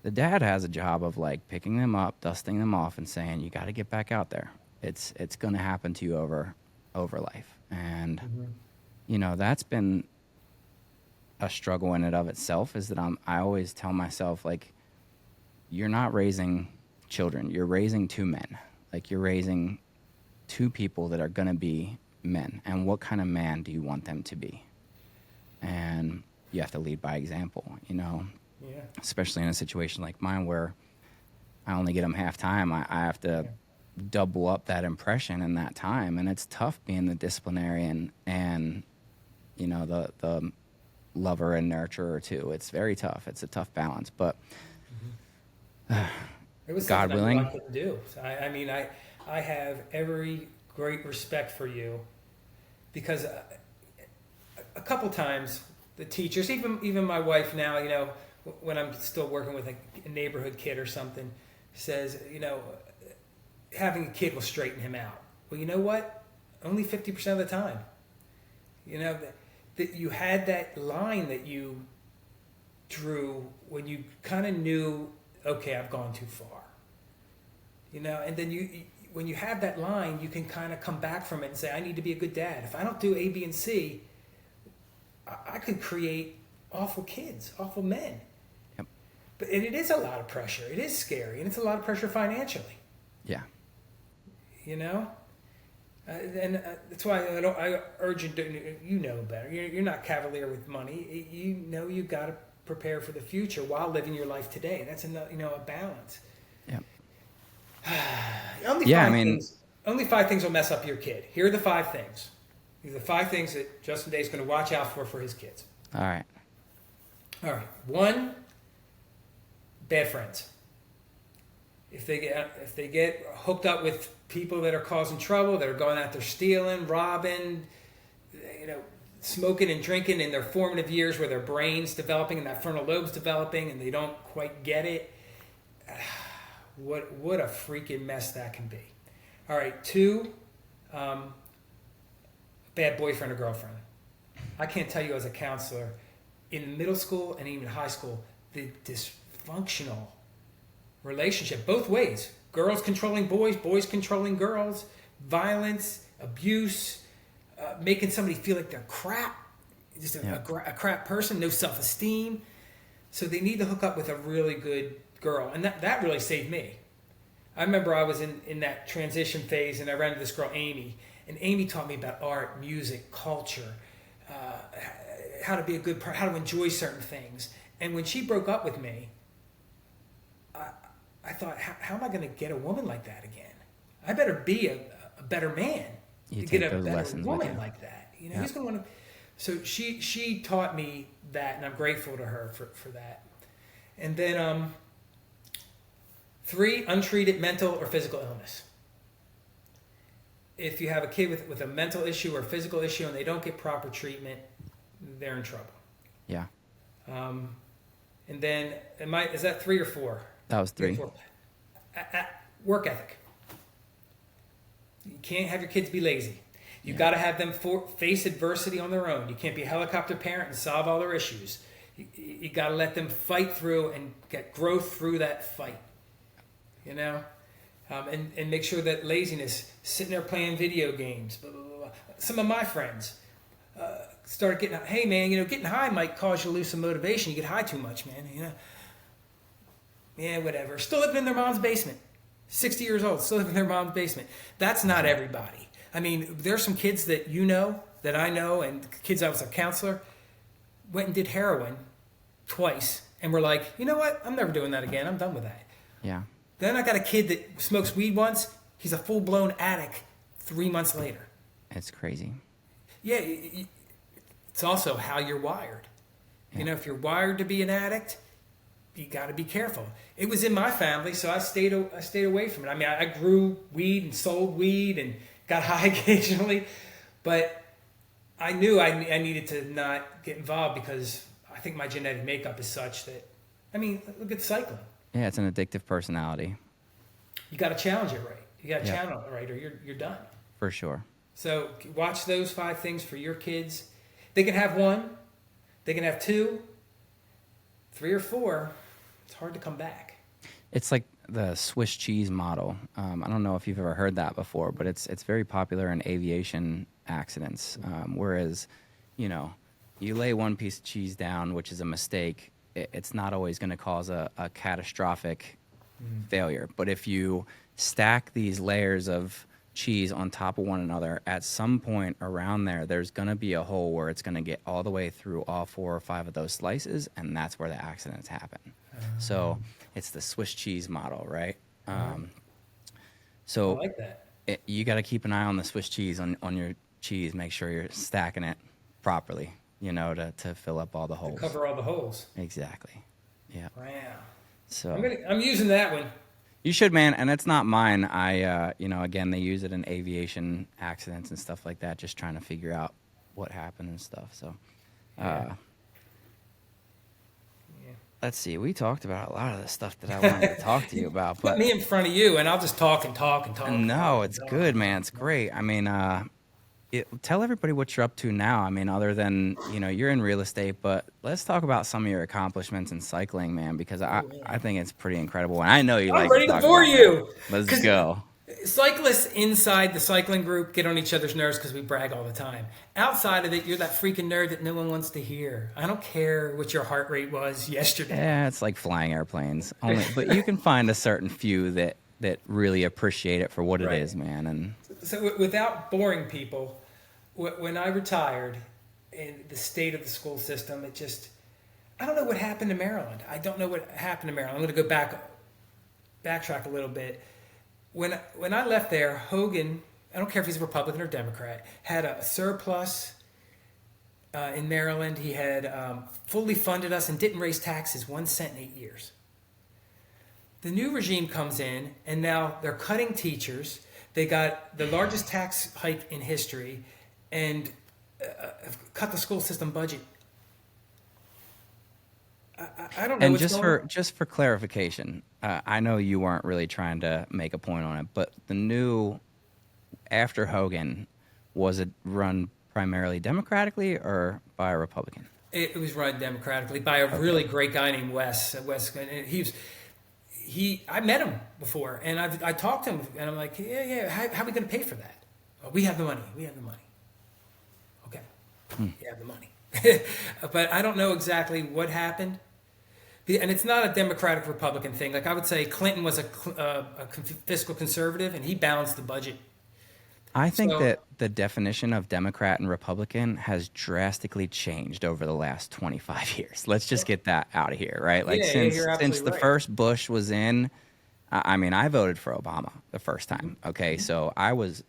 The dad has a job of like picking them up, dusting them off, and saying, "You got to get back out there. It's going to happen to you over life." And that's been a struggle in and of itself. Is that I always tell myself, like, you're not raising children, you're raising two men. Like, you're raising two people that are going to be men, and what kind of man do you want them to be? And you have to lead by example, Yeah. especially in a situation like mine where I only get them half time. I have to double up that impression in that time, and it's tough being the disciplinarian and the lover and nurturer too. It's very tough. It's a tough balance, but It was God something willing. I couldn't do. So I mean, I have every great respect for you, because a couple times the teachers, even my wife now, when I'm still working with a neighborhood kid or something, says, having a kid will straighten him out. Well, you know what? Only 50% of the time. That you had that line that you drew when you kind of knew, okay, I've gone too far. And then when you have that line, you can kind of come back from it and say, I need to be a good dad. If I don't do A, B, and C, I could create awful kids, awful men. Yep. And it is a lot of pressure. It is scary, and it's a lot of pressure financially. Yeah. And that's why I urge you to, better. You're not cavalier with money. You got to prepare for the future while living your life today. That's a balance. Yep. Only 5 things will mess up your kid. Here are the 5 things. These are the 5 things that Justin Day is going to watch out for his kids. All right. 1, bad friends. If they get hooked up with people that are causing trouble, that are going out there stealing, robbing, smoking and drinking in their formative years where their brain's developing and that frontal lobe's developing and they don't quite get it, what a freaking mess that can be. All right, 2, bad boyfriend or girlfriend. I can't tell you as a counselor, in middle school and even high school, the dysfunctional relationship, both ways. Girls controlling boys, boys controlling girls, violence, abuse, making somebody feel like they're crap, just a crap person, no self-esteem. So they need to hook up with a really good girl. And that really saved me. I remember I was in that transition phase and I ran into this girl, Amy. And Amy taught me about art, music, culture, how to be a good person, how to enjoy certain things. And when she broke up with me, I thought, how am I going to get a woman like that again? I better be a better man to get a better woman like that. Who's going to want to? So she taught me that, and I'm grateful to her for that. And then 3, untreated mental or physical illness. If you have a kid with a mental issue or physical issue and they don't get proper treatment, they're in trouble. Yeah. And then, is that 3 or 4? That was 3. Work ethic. You can't have your kids be lazy. You've got to have them face adversity on their own. You can't be a helicopter parent and solve all their issues. You got to let them fight through and get growth through that fight. And make sure that laziness, sitting there playing video games, blah, blah, blah. Some of my friends started getting, hey man, getting high might cause you to lose some motivation. You get high too much, man, Yeah, whatever. Still living in their mom's basement. 60 years old, still living in their mom's basement. That's not everybody. I mean, there's some kids that that I know, and kids I was a counselor, went and did heroin twice, and were like, you know what? I'm never doing that again. I'm done with that. Yeah. Then I got a kid that smokes weed once. He's a full-blown addict 3 months later. It's crazy. Yeah, it's also how you're wired. Yeah. If you're wired to be an addict, you got to be careful. It was in my family, so I stayed away from it. I mean, I grew weed and sold weed and got high occasionally, but I knew I needed to not get involved because I think my genetic makeup is such that, look at cycling. Yeah, it's an addictive personality. You got to challenge it right. You got to Yeah, channel it right, or you're done. for sure. So watch those 5 things for your kids. They can have 1, they can have 2, 3 or 4. It's hard to come back. It's like the Swiss cheese model. I don't know if you've ever heard that before, but it's very popular in aviation accidents. Whereas, you know, you lay one piece of cheese down, which is a mistake, it's not always going to cause a catastrophic failure. But if you stack these layers of cheese on top of one another, at some point around there, there's going to be a hole where it's going to get all the way through all 4 or 5 of those slices, and that's where the accidents happen. So it's the Swiss cheese model, right? I So like that. you got to keep an eye on the Swiss cheese on your cheese. Make sure you're stacking it properly, you know, to fill up all the holes. Cover all the holes. Exactly. Yeah. Wow. So I'm using that one. you should, man. And it's not mine. You know, again, they use it in aviation accidents and stuff like that, just trying to figure out what happened and stuff. So, Yeah. let's see. We talked about a lot of the stuff that I wanted to talk to you about, Put but me in front of you, and I'll just talk and talk and talk. no, it's good, man. It's great. I mean, tell everybody what you're up to now. I mean, other than, you know, you're in real estate, but let's talk about some of your accomplishments in cycling, man, because I think it's pretty incredible. And I know you I'm like ready to to talk bore about you. that. Let's go. Cyclists inside the cycling group get on each other's nerves because we brag all the time. Outside of it, you're that freaking nerd that no one wants to hear. I don't care what your heart rate was yesterday. Yeah, it's like flying airplanes. Only, but you can find a certain few that really appreciate it for what Right. it is, man. And So without boring people, when I retired in the state of the school system, it just, I don't know what happened to Maryland. I don't know what happened to Maryland. I'm going to go backtrack a little bit. When I left there, Hogan, I don't care if he's a Republican or Democrat, had a surplus in Maryland. He had fully funded us and didn't raise taxes 1 cent in 8 years. The new regime comes in, and now they're cutting teachers. They got the largest tax hike in history, and cut the school system budget. I don't know and what's going on. just for clarification, I know you weren't really trying to make a point on it, but the new after Hogan, was it run primarily democratically or by a Republican? It was run democratically by a really great guy named Wes. And I met him before, and I talked to him, and I'm like, yeah. How are we going to pay for that? Oh, we have the money. Okay, you have the money, but I don't know exactly what happened. And it's not a Democratic Republican thing. Like I would say, Clinton was a fiscal conservative, and he balanced the budget. I think So that the definition of Democrat and Republican has drastically changed over the last 25 years. Let's just get that out of here, right? Like yeah, since you're since absolutely the right. first Bush was in, I mean, I voted for Obama the first time. Okay, so I was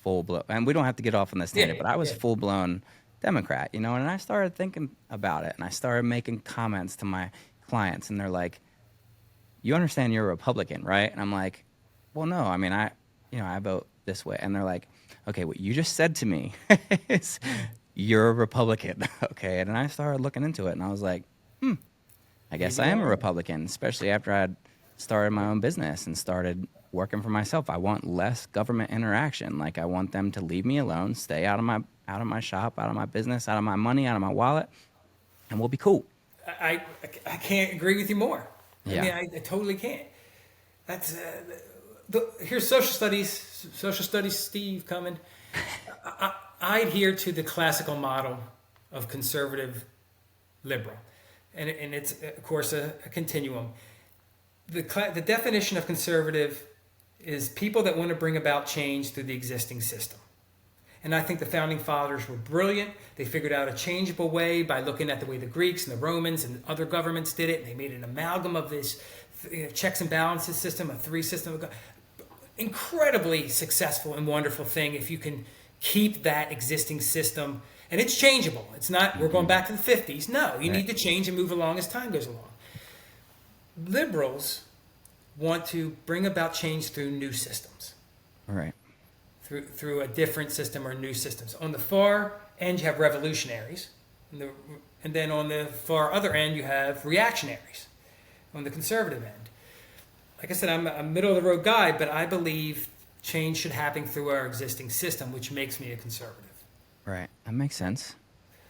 full blown, and we don't have to get off on this tangent, but I was Yeah. full blown Democrat, you know. And I started thinking about it, and I started making comments to my clients, and they're like, "You understand you're a Republican, right?" And I'm like, "Well, no. I mean, I vote this way." And they're like, "Okay, what you just said to me is you're a Republican." Okay, and then I started looking into it, and I was like, I guess I Maybe am you a are. Republican, especially after I'd started my own business and started working for myself. I want less government interaction. Like I want them to leave me alone, stay out of my shop, out of my business, out of my money, out of my wallet, and we'll be cool. I can't agree with you more. I Yeah. mean, I totally can't. That's here's social studies. Steve coming. I adhere to the classical model of conservative liberal, and it's of course a continuum. The definition of conservative is people that want to bring about change through the existing system. And I think the founding fathers were brilliant. They figured out a changeable way by looking at the way the Greeks and the Romans and other governments did it. And they made an amalgam of this checks and balances system, a 3 system. Incredibly successful and wonderful thing if you can keep that existing system. And it's changeable. It's not, we're going back to the 50s. No, you need to change and move along as time goes along. Liberals want to bring about change through new systems. All right. Through a different system or new systems. On the far end, you have revolutionaries, and then on the far other end, you have reactionaries. On the conservative end, like I said, I'm a middle of the road guy, but I believe change should happen through our existing system, which makes me a conservative. Right. That makes sense.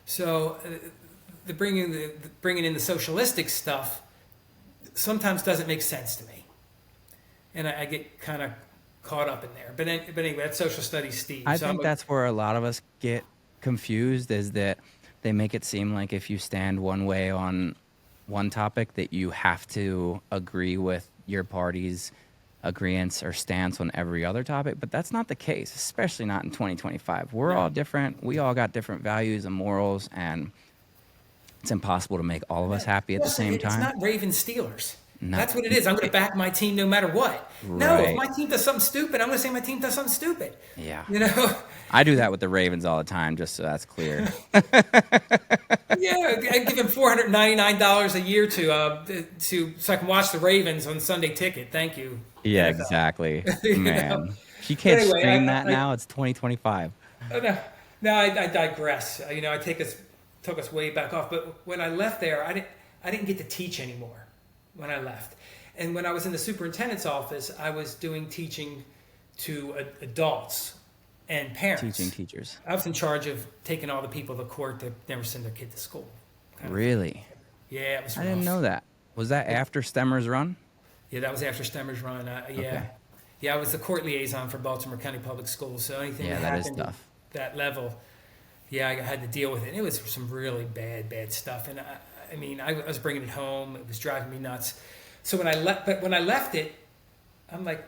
So bringing in the socialistic stuff sometimes doesn't make sense to me, and I get kind of caught up in there. But anyway, that's social studies, Steve. I So think that's where a lot of us get confused, is that they make it seem like if you stand one way on one topic that you have to agree with your party's agreements or stance on every other topic, but that's not the case, especially not in 2025. We're all different. We all got different values and morals, and it's impossible to make all of us happy at the same It's time. not Ravens Steelers. No. That's what it is. I'm going to back my team no matter what. No, if Right. my team does something stupid, I'm going to say my team does something stupid. Yeah. You know? I do that with the Ravens all the time, just so that's clear. Yeah, I give him $499 a year to so I can watch the Ravens on Sunday Ticket. Thank you. Yeah, NFL. exactly. You know? Man. She can't Anyway, stream that now. It's 2025. No, I digress. I took us way back off. But when I left there, I didn't get to teach anymore when I left. And when I was in the superintendent's office, I was doing teaching to adults and parents. Teaching teachers. I was in charge of taking all the people to court that never sent their kid to school. Really? Yeah, it was I didn't rough. know that. Was that after Stemmer's run? Yeah, that was after Stemmer's run. Okay. Yeah, I was the court liaison for Baltimore County Public Schools. So anything Yeah, that that is happened tough. at that level, yeah, I had to deal with it. And it was some really bad stuff. And I was bringing it home. It was driving me nuts. So when I left it, I'm like,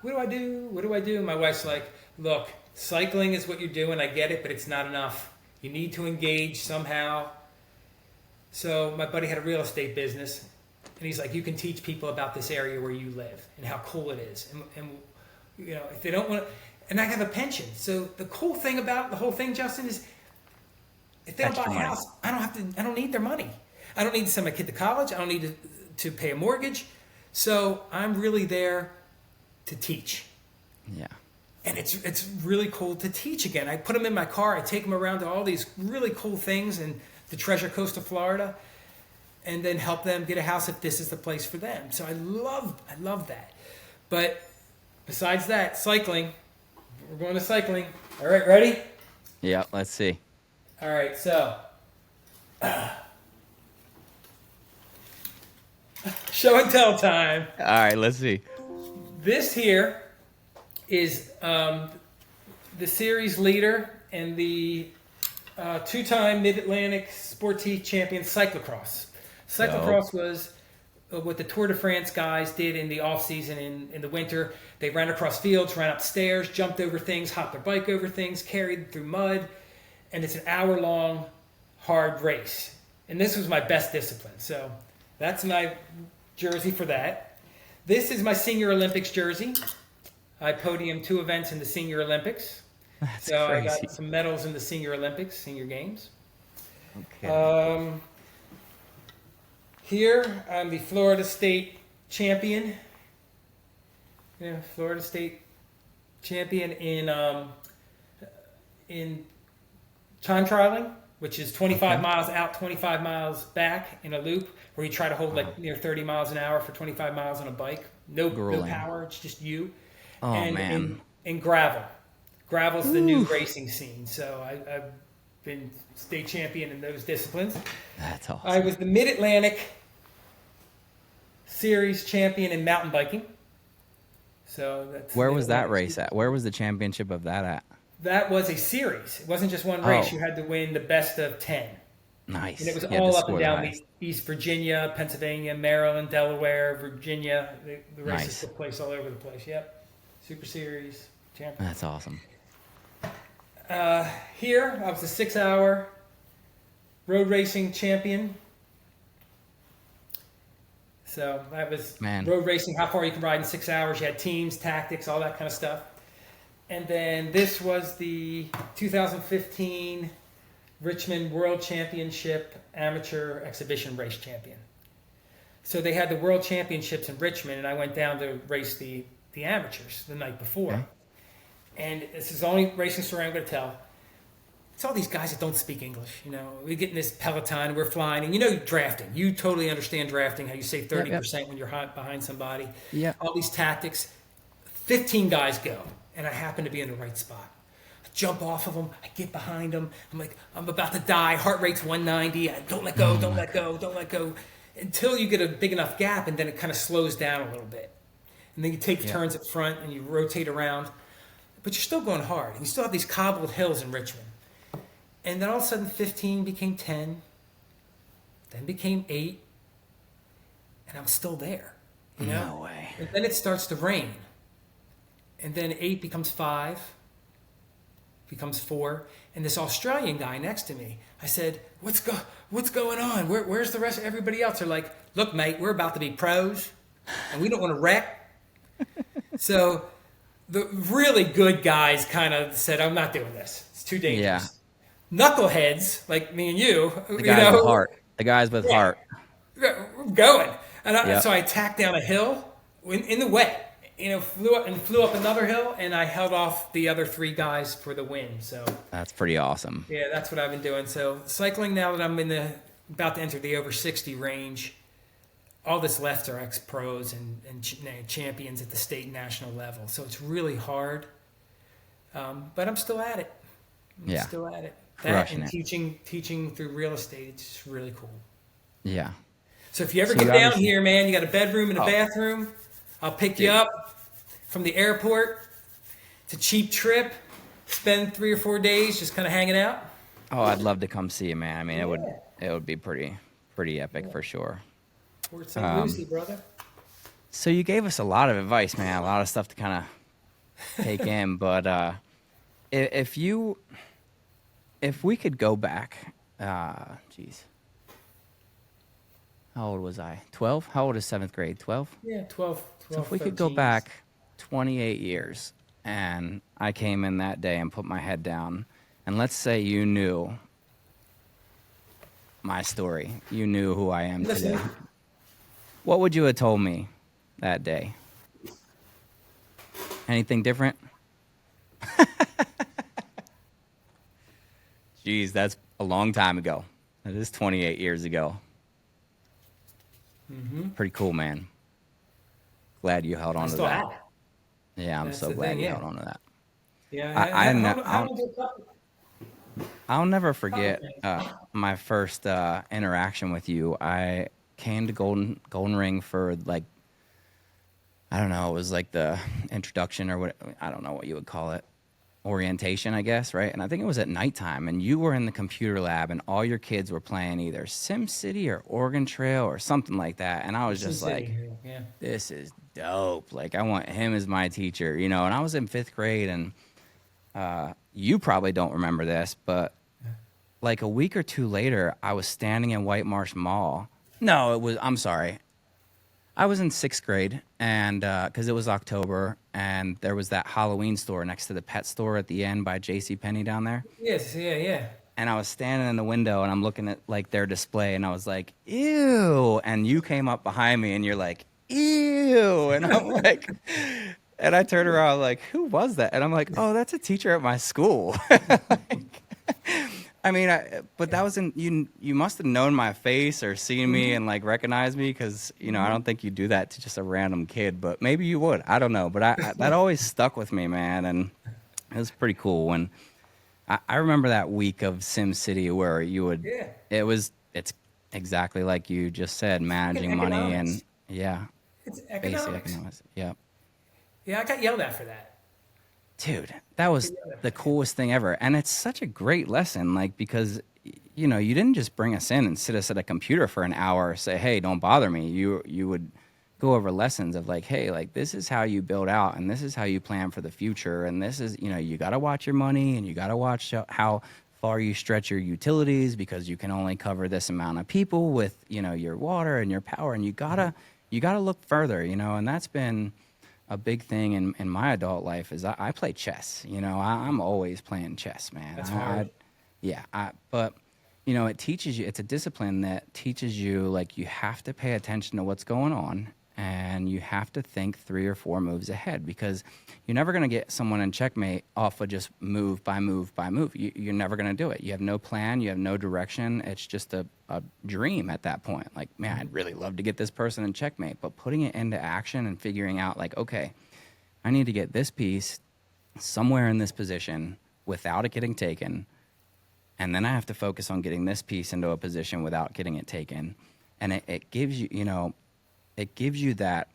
what do I do? What do I do? And my wife's like, look, cycling is what you're doing. I get it, but it's not enough. You need to engage somehow. So my buddy had a real estate business, and he's like, you can teach people about this area where you live and how cool it is. And if they don't want to, and I have a pension. So the cool thing about the whole thing, Justin, is if they don't buy a Extra money. house, I don't need their money. I don't need to send my kid to college. I don't need to pay a mortgage. So I'm really there to teach. Yeah. And it's really cool to teach again. I put them in my car. I take them around to all these really cool things in the Treasure Coast of Florida, and then help them get a house if this is the place for them. So I love that. But besides that, cycling. We're going to cycling. All right, ready? Yeah, let's see. All right, so show and tell time. All right, let's see. This here is the series leader and the two-time Mid-Atlantic Sportif champion cyclocross. Cyclocross was what the Tour de France guys did in the off-season in the winter. They ran across fields, ran up stairs, jumped over things, hopped their bike over things, carried through mud, and it's an hour-long hard race. And this was my best discipline. So that's my jersey for that. This is my Senior Olympics jersey. I podiumed 2 events in the Senior Olympics. That's So crazy. I got some medals in the Senior Olympics, Senior Games. Okay. Here, I'm the Florida State champion. Yeah, Florida State champion in time trialing, which is 25 miles out, 25 miles back in a loop, where you try to hold like near 30 miles an hour for 25 miles on a bike. No Grueling. power, it's just you. Oh, and man. in gravel. Gravel's the new racing scene. So I've been state champion in those disciplines. That's awesome. I was the Mid-Atlantic Series champion in mountain biking. So that's Where was that Mid-Atlantic race at? Where was the championship of that at? That was a series. It wasn't just one race. Oh. You had to win the best of 10. Nice. And it was You had to all up score and the down highest. the East Virginia, Pennsylvania, Maryland, Delaware, Virginia. The races Nice. took place all over the place. Yep. Super Series champion. That's awesome. Here, I was a 6-hour road racing champion. So that was Man. road racing, how far you can ride in 6 hours. You had teams, tactics, all that kind of stuff. And then this was the 2015 Richmond World Championship Amateur Exhibition Race Champion. So they had the World Championships in Richmond, and I went down to race the amateurs the night before. Okay. And this is the only racing story I'm going to tell. it's all these guys that don't speak English. We get in this Peloton, we're flying, and drafting. You totally understand drafting, how you save Yep, yep, 30% when you're behind somebody. yep. All these tactics. 15 guys go, and I happen to be in the right spot. I jump off of them, I get behind them. I'm like, I'm about to die. Heart rate's 190. Don't let go, Oh don't my let go, don't let go. Until you get a big enough gap, and then it kind of slows down a little bit. And then you take Yeah. turns up front and you rotate around, but you're still going hard. And you still have these cobbled hills in Richmond. And then all of a sudden, 15 became 10, then became 8, and I'm still there. No way. And then it starts to rain. And then 8 becomes 5, becomes 4. And this Australian guy next to me, I said, what's going on? Where's the rest of everybody else? They're like, look, mate, we're about to be pros, and we don't want to wreck. So the really good guys kind of said, I'm not doing this. It's too dangerous. Yeah. Knuckleheads like me and you, The guys with heart. The guys with heart. we're going. And Yep. so I tacked down a hill in the wet. Flew up another hill, and I held off the other 3 guys for the win. So That's pretty awesome. yeah, that's what I've been doing. So cycling, now that I'm about to enter the over 60 range, all that's left are ex-pros and champions at the state and national level. So it's really hard, but I'm still at it. Yeah. Still at it. Crushing And it. teaching through real estate, it's just really cool. Yeah. So if you ever So get you down obviously- here, man, you got a bedroom and a Oh. bathroom. I'll pick you Dude. up from the airport. It's a cheap trip. Spend 3 or 4 days just kind of hanging out. Oh, I'd love to come see you, man. I mean, it would be pretty epic for sure. Port St. Lucie, brother. So you gave us a lot of advice, man. A lot of stuff to kind of take in. But if we could go back, geez, how old was I? 12? How old is 7th grade? 12? Yeah, 12, So if we could go 13. back 28 years, and I came in that day and put my head down, and let's say you knew my story, you knew who I am Listen. today, what would you have told me that day? Anything different? Jeez, that's a long time ago. That is 28 years ago. Pretty cool, man. Glad you held I on to still that. have it. Yeah, I'm That's so the glad thing, you yeah. held on to that. Yeah, I'll never forget my first interaction with you. I came to Golden Ring for like, I don't know, it was like the introduction or what, I don't know what you would call it, orientation, I guess, right? And I think it was at nighttime, and you were in the computer lab, and all your kids were playing either Sim City or Oregon Trail or something like that. And I was just like, yeah. this is dope. Like, I want him as my teacher, you know? And I was in 5th grade, and you probably don't remember this, but like a week or 2 later, I was standing in White Marsh Mall. No, I'm sorry. I was in 6th grade, and because it was October, and there was that Halloween store next to the pet store at the end by JCPenney down there. Yes, yeah. And I was standing in the window, and I'm looking at like their display, and I was like, ew. And you came up behind me, and you're like, ew. And I'm like, and I turned around like, who was that? And I'm like, oh, that's a teacher at my school. I mean, but that wasn't you. You must have known my face or seen me and like recognized me, because I don't think you do that to just a random kid. But maybe you would. I don't know. But that always stuck with me, man, and it was pretty cool. When I remember that week of Sim City where you would. Yeah. It's exactly like you just said, managing money and It's basic economics. economics. Yep. Yeah, I got yelled at for that. Dude, that was the coolest thing ever. And it's such a great lesson, like, because, you didn't just bring us in and sit us at a computer for an hour or say, hey, don't bother me. You would go over lessons of like, hey, like, this is how you build out, and this is how you plan for the future. And this is, you got to watch your money, and you got to watch how far you stretch your utilities, because you can only cover this amount of people with, your water and your power. And you gotta look further, and that's been a big thing in my adult life is I play chess. I'm always playing chess, man. That's hard. But it teaches you. It's a discipline that teaches you, like, you have to pay attention to what's going on, and you have to think 3 or 4 moves ahead, because you're never going to get someone in checkmate off of just move by move by move. You're never going to do it. You have no plan, you have no direction. It's just a dream at that point. Like, man, I'd really love to get this person in checkmate, but putting it into action and figuring out, like, okay, I need to get this piece somewhere in this position without it getting taken, and then I have to focus on getting this piece into a position without getting it taken. And it gives you, it gives you that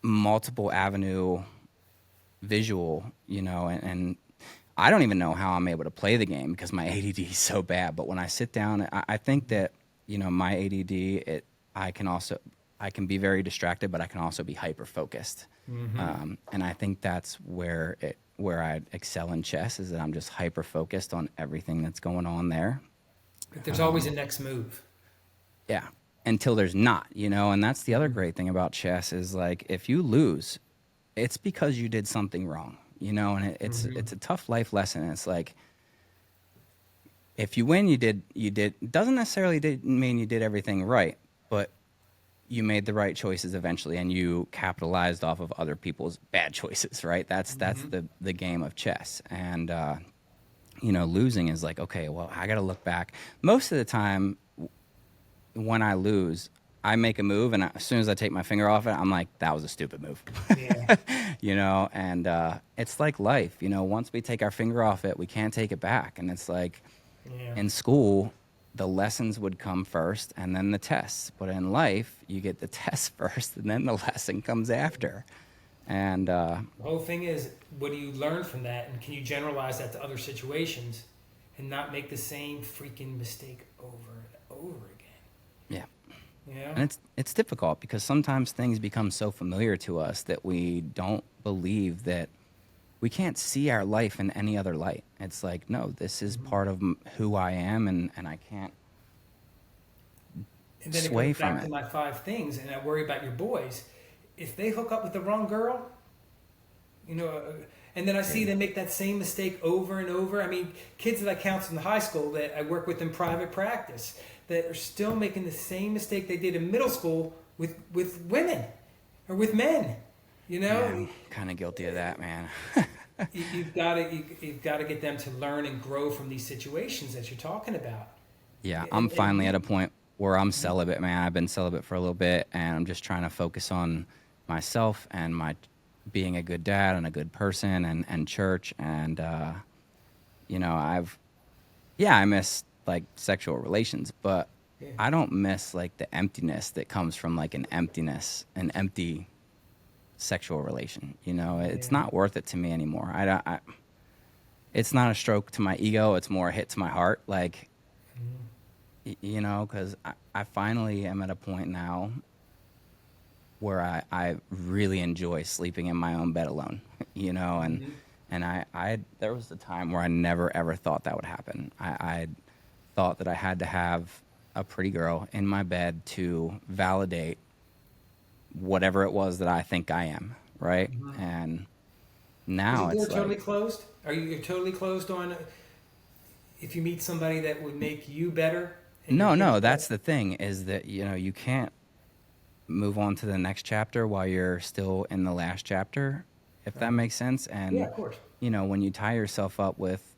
multiple avenue visual, and I don't even know how I'm able to play the game because my ADD is so bad. But when I sit down, I think that, my ADD, I can be very distracted, but I can also be hyper focused. And I think that's where I excel in chess, is that I'm just hyper focused on everything that's going on there. But there's always a next move. Yeah. Until there's not, and that's the other great thing about chess, is like, if you lose, it's because you did something wrong, and it's a tough life lesson. It's like, if you win, you did, doesn't necessarily mean you did everything right, but you made the right choices eventually, and you capitalized off of other people's bad choices, right? That's the game of chess. And, losing is like, okay, well, I got to look back. Most of the time, when I lose, I make a move, and as soon as I take my finger off it, I'm like, that was a stupid move. Yeah. And it's like life. Once we take our finger off it, we can't take it back. And it's like, Yeah. in school, the lessons would come first and then the tests. But in life, you get the test first and then the lesson comes after. And The whole thing is, what do you learn from that, and can you generalize that to other situations and not make the same freaking mistake over and over again? yeah. Yeah. And it's difficult because sometimes things become so familiar to us that we don't believe that we can't see our life in any other light. It's like, no, this is part of who I am, and I can't And then it sway goes from back to it. my 5 things, and I worry about your boys. If they hook up with the wrong girl, you know, and then I see them make that same mistake over and over. I mean, kids that I counsel in high school that I work with in private practice that are still making the same mistake they did in middle school with women or with men. You know, Yeah, I'm kind of guilty of that, man. you've got to get them to learn and grow from these situations that you're talking about. Yeah, I'm And finally at a point where I'm celibate, man. I've been celibate for a little bit, and I'm just trying to focus on myself and my being a good dad and a good person, and church. And I miss like sexual relations, but yeah, I don't miss like the emptiness that comes from like an empty sexual relation. It's yeah, not worth it to me anymore. It's not a stroke to my ego. It's more a hit to my heart. Like, because I finally am at a point now where I really enjoy sleeping in my own bed alone, mm-hmm. and I there was a time where I never ever thought that would happen. I thought that I had to have a pretty girl in my bed to validate whatever it was that I think I am, right? Mm-hmm. And Is the now door it's totally like, closed? Are you totally closed on if you meet somebody that would make you better and your no, kids no, better? that's the thing, is that, you can't move on to the next chapter while you're still in the last chapter, if that Uh-huh. makes sense. Yeah, And, of course. when you tie yourself up with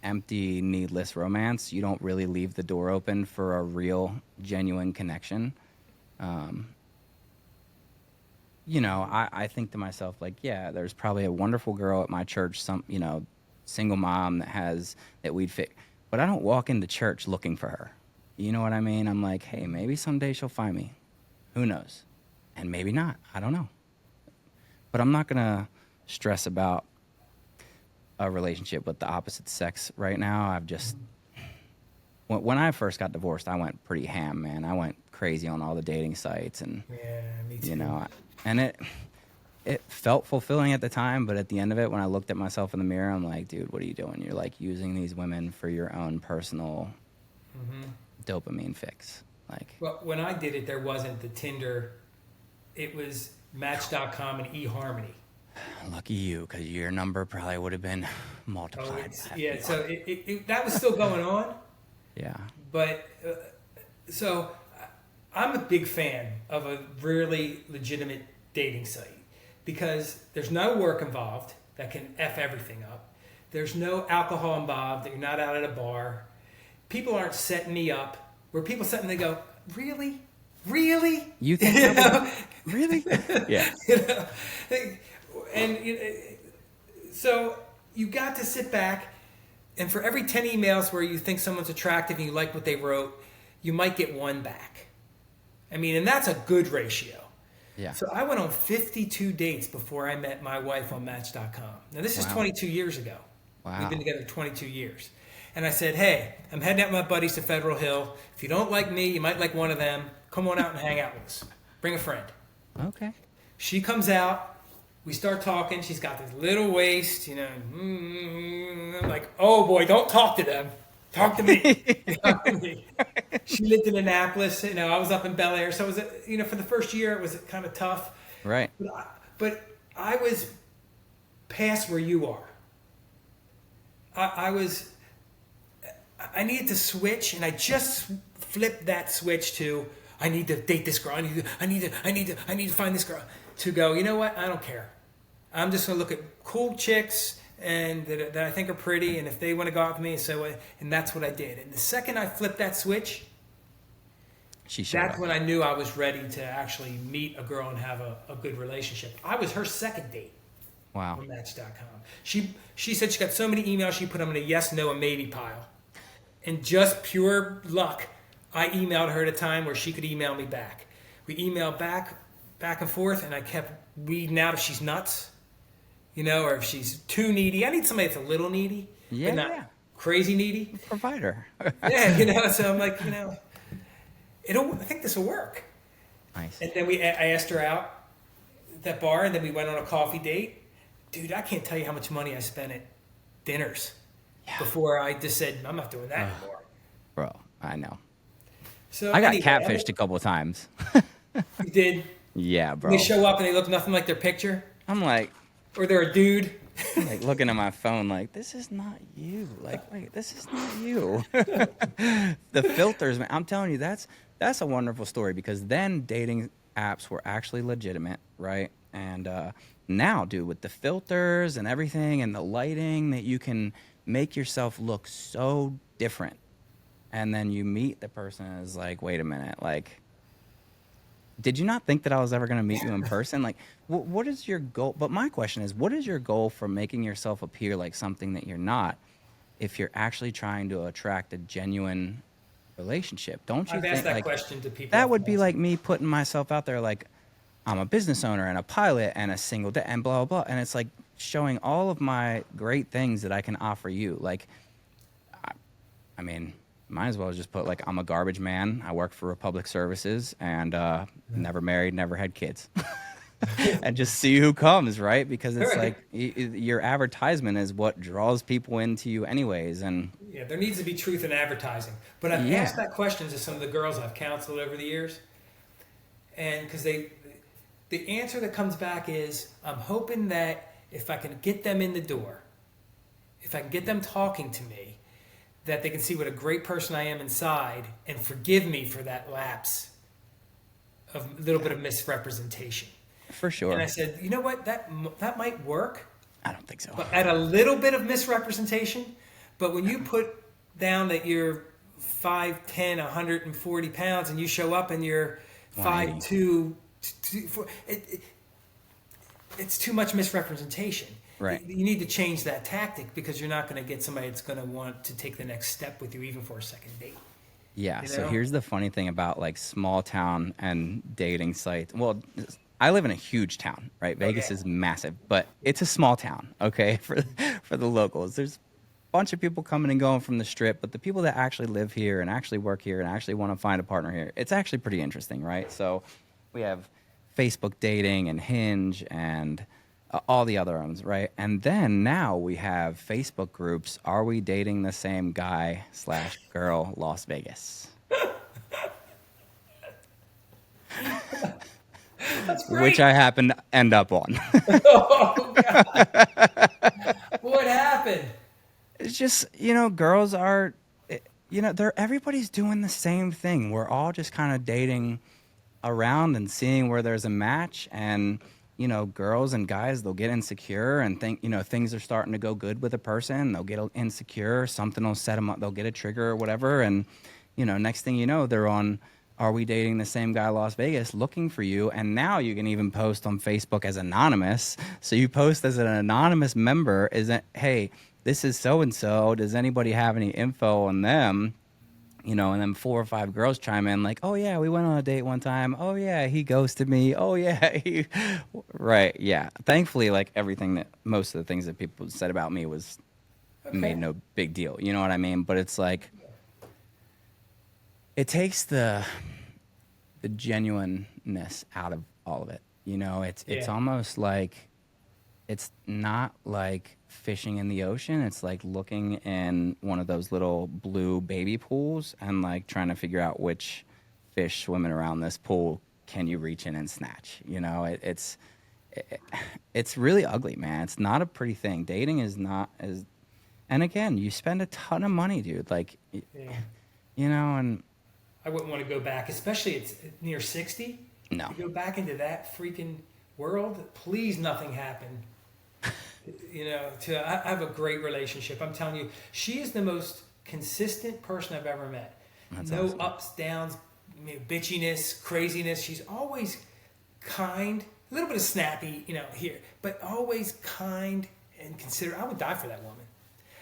empty, needless romance, you don't really leave the door open for a real, genuine connection. Um, I think to myself, like, yeah, there's probably a wonderful girl at my church, single mom that we'd fit. But I don't walk into church looking for her. You know what I mean? I'm like, hey, maybe someday she'll find me. Who knows? And maybe not. I don't know. But I'm not going to stress about a relationship with the opposite sex right now. When I first got divorced, I went pretty ham, man. I went crazy on all the dating sites, and, Yeah, me you too. know, and it felt fulfilling at the time, but at the end of it, when I looked at myself in the mirror, I'm like, dude, what are you doing? You're like using these women for your own personal Hmm. dopamine fix. Like, Well, when I did it, there wasn't the Tinder. It was Match.com and eHarmony. lucky you, because your number probably would have been Oh, multiplied by a yeah. few. So that was still going on, Yeah. but so I'm a big fan of a really legitimate dating site because there's no work involved that can F everything up. There's no alcohol involved, that you're not out at a bar. People aren't setting me up. Where people set me, they go, really? Really? You think You that would know? really? Yeah. You know? And so you got to sit back, and for every 10 emails where you think someone's attractive and you like what they wrote, you might get one back. I mean, and that's a good ratio. Yeah. So I went on 52 dates before I met my wife on Match.com. Now, this is Wow. 22 years ago. Wow. We've been together 22 years. And I said, hey, I'm heading out with my buddies to Federal Hill. If you don't like me, you might like one of them. Come on out and hang out with us. Bring a friend. Okay. She comes out. We start talking. She's got this little waist, you know. I'm like, oh boy, don't talk to them. Talk to me. Talk to me. She lived in Annapolis. You know, I was up in Bel Air. So it was, for the first year, it was kind of tough. Right. But I was past where you are. I needed to switch, and I just flipped that switch to I need to date this girl. I need to find this girl. To go, you know what? I don't care. I'm just gonna look at cool chicks and that I think are pretty, and if they want to go out with me, and that's what I did. And the second I flipped that switch, She showed that's up. when I knew I was ready to actually meet a girl and have a good relationship. I was her second date Wow. on Match.com. She said she got so many emails, she put them in a yes, no, and maybe pile. And just pure luck, I emailed her at a time where she could email me back. We emailed back and forth, and I kept weeding out if she's nuts, or if she's too needy. I need somebody that's a little needy, Yeah, but not yeah. crazy needy. Provider. Yeah, so I'm like, I think this will work. Nice. And then I asked her out at that bar, and then we went on a coffee date. Dude, I can't tell you how much money I spent at dinners before I just said, I'm not doing that anymore. Bro, I know. So I got anyway, catfished a couple of times. You did. Yeah, bro. They show up and they look nothing like their picture, I'm like or they're a dude. looking at my phone like, this is not you. Like, wait, this is not you. The filters, man. I'm telling you, that's a wonderful story, because then dating apps were actually legitimate, right? And now, dude, with the filters and everything and the lighting, that you can make yourself look so different. And then you meet the person and it's like, wait a minute, like, did you not think that I was ever going to meet you in person? Like, what is your goal? But my question is, what is your goal for making yourself appear like something that you're not, if you're actually trying to attract a genuine relationship? Don't you I've think asked that like question to people. that would be like me putting myself out there like I'm a business owner and a pilot and a single and blah, blah, blah. And it's like showing all of my great things that I can offer you. Like, I mean, might as well just put like, I'm a garbage man. I work for Republic Services and never married, never had kids. And just see who comes, right? Because it's Right. like your advertisement is what draws people into you anyways. And Yeah, there needs to be truth in advertising. But I've Yeah. asked that question to some of the girls I've counseled over the years, and because the answer that comes back is, I'm hoping that if I can get them in the door, if I can get them talking to me, that they can see what a great person I am inside and forgive me for that lapse of a little bit of misrepresentation. for sure. And I said, you know what, that might work, I don't think so. but at a little bit of misrepresentation. But when you put down that you're 5'10", 140 pounds, and you show up and you're 5'2", it's too much misrepresentation. Right. You need to change that tactic, because you're not going to get somebody that's going to want to take the next step with you, even for a second date. Yeah. You So know? here's the funny thing about like small town and dating sites. Well, I live in a huge town, right? Vegas Okay. is massive, but it's a small town, okay? For the locals, there's a bunch of people coming and going from the strip, but the people that actually live here and actually work here and actually want to find a partner here, it's actually pretty interesting, right? So we have Facebook dating and Hinge and all the other ones, right? And then now we have Facebook groups. Are we dating the same guy / girl, Las Vegas? That's great. Which I happen to end up on. Oh, God. What happened? It's just, girls are, everybody's doing the same thing. We're all just kind of dating around and seeing where there's a match. And, girls and guys, they'll get insecure and think, things are starting to go good with a person. They'll get insecure. Something will set them up. They'll get a trigger or whatever. And, next thing you know, they're on, are we dating the same guy, Las Vegas, looking for you? And now you can even post on Facebook as anonymous. So you post as an anonymous member, isn't, hey, this is so and so. Does anybody have any info on them? And then 4 or 5 girls chime in like, "Oh yeah, we went on a date one time. Oh yeah, he ghosted me. Oh yeah, right, yeah." Thankfully, like most of the things that people said about me was made Okay. no big deal. You know what I mean? But it's like it takes the genuineness out of all of it. It's Yeah. almost like it's not like fishing in the ocean. It's like looking in one of those little blue baby pools and like trying to figure out which fish swimming around this pool can you reach in and snatch. It, it's really ugly, man. It's not a pretty thing. Dating is not as, and again, you spend a ton of money, dude. Like, Yeah. and I wouldn't want to go back, especially it's near 60. no. To go back into that freaking world, please nothing happen. I have a great relationship. I'm telling you, she is the most consistent person I've ever met. That's No awesome. ups, downs, bitchiness, craziness. She's always kind, a little bit of snappy, here, but always kind and considerate. I would die for that woman.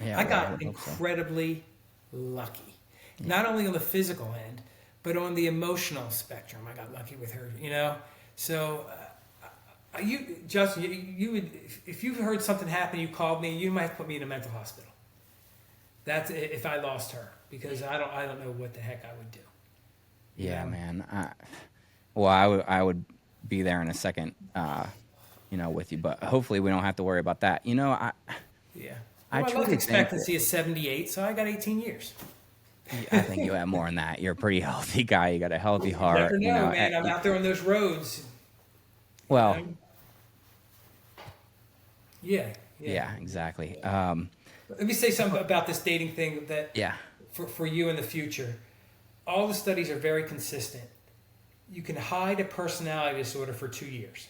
Yeah, I well, I got would hope so. incredibly lucky, Yeah. not only on the physical end, but on the emotional spectrum. I got lucky with her. So Justin, you would, if you heard something happen, you called me, you might put me in a mental hospital. That's if I lost her, because I don't know what the heck I would do. Yeah, know? man. Well, I would be there in a second, with you, but hopefully we don't have to worry about that. Yeah. I Well, my life truly think that expectancy is 78, so I got 18 years. I think you have more than that. You're a pretty healthy guy. You got a healthy You never heart. know, man. I'm out there on those roads. You Well, know. Yeah. Yeah. yeah, exactly. Let me say something about this dating thing that Yeah, for you in the future. All the studies are very consistent. You can hide a personality disorder for 2 years.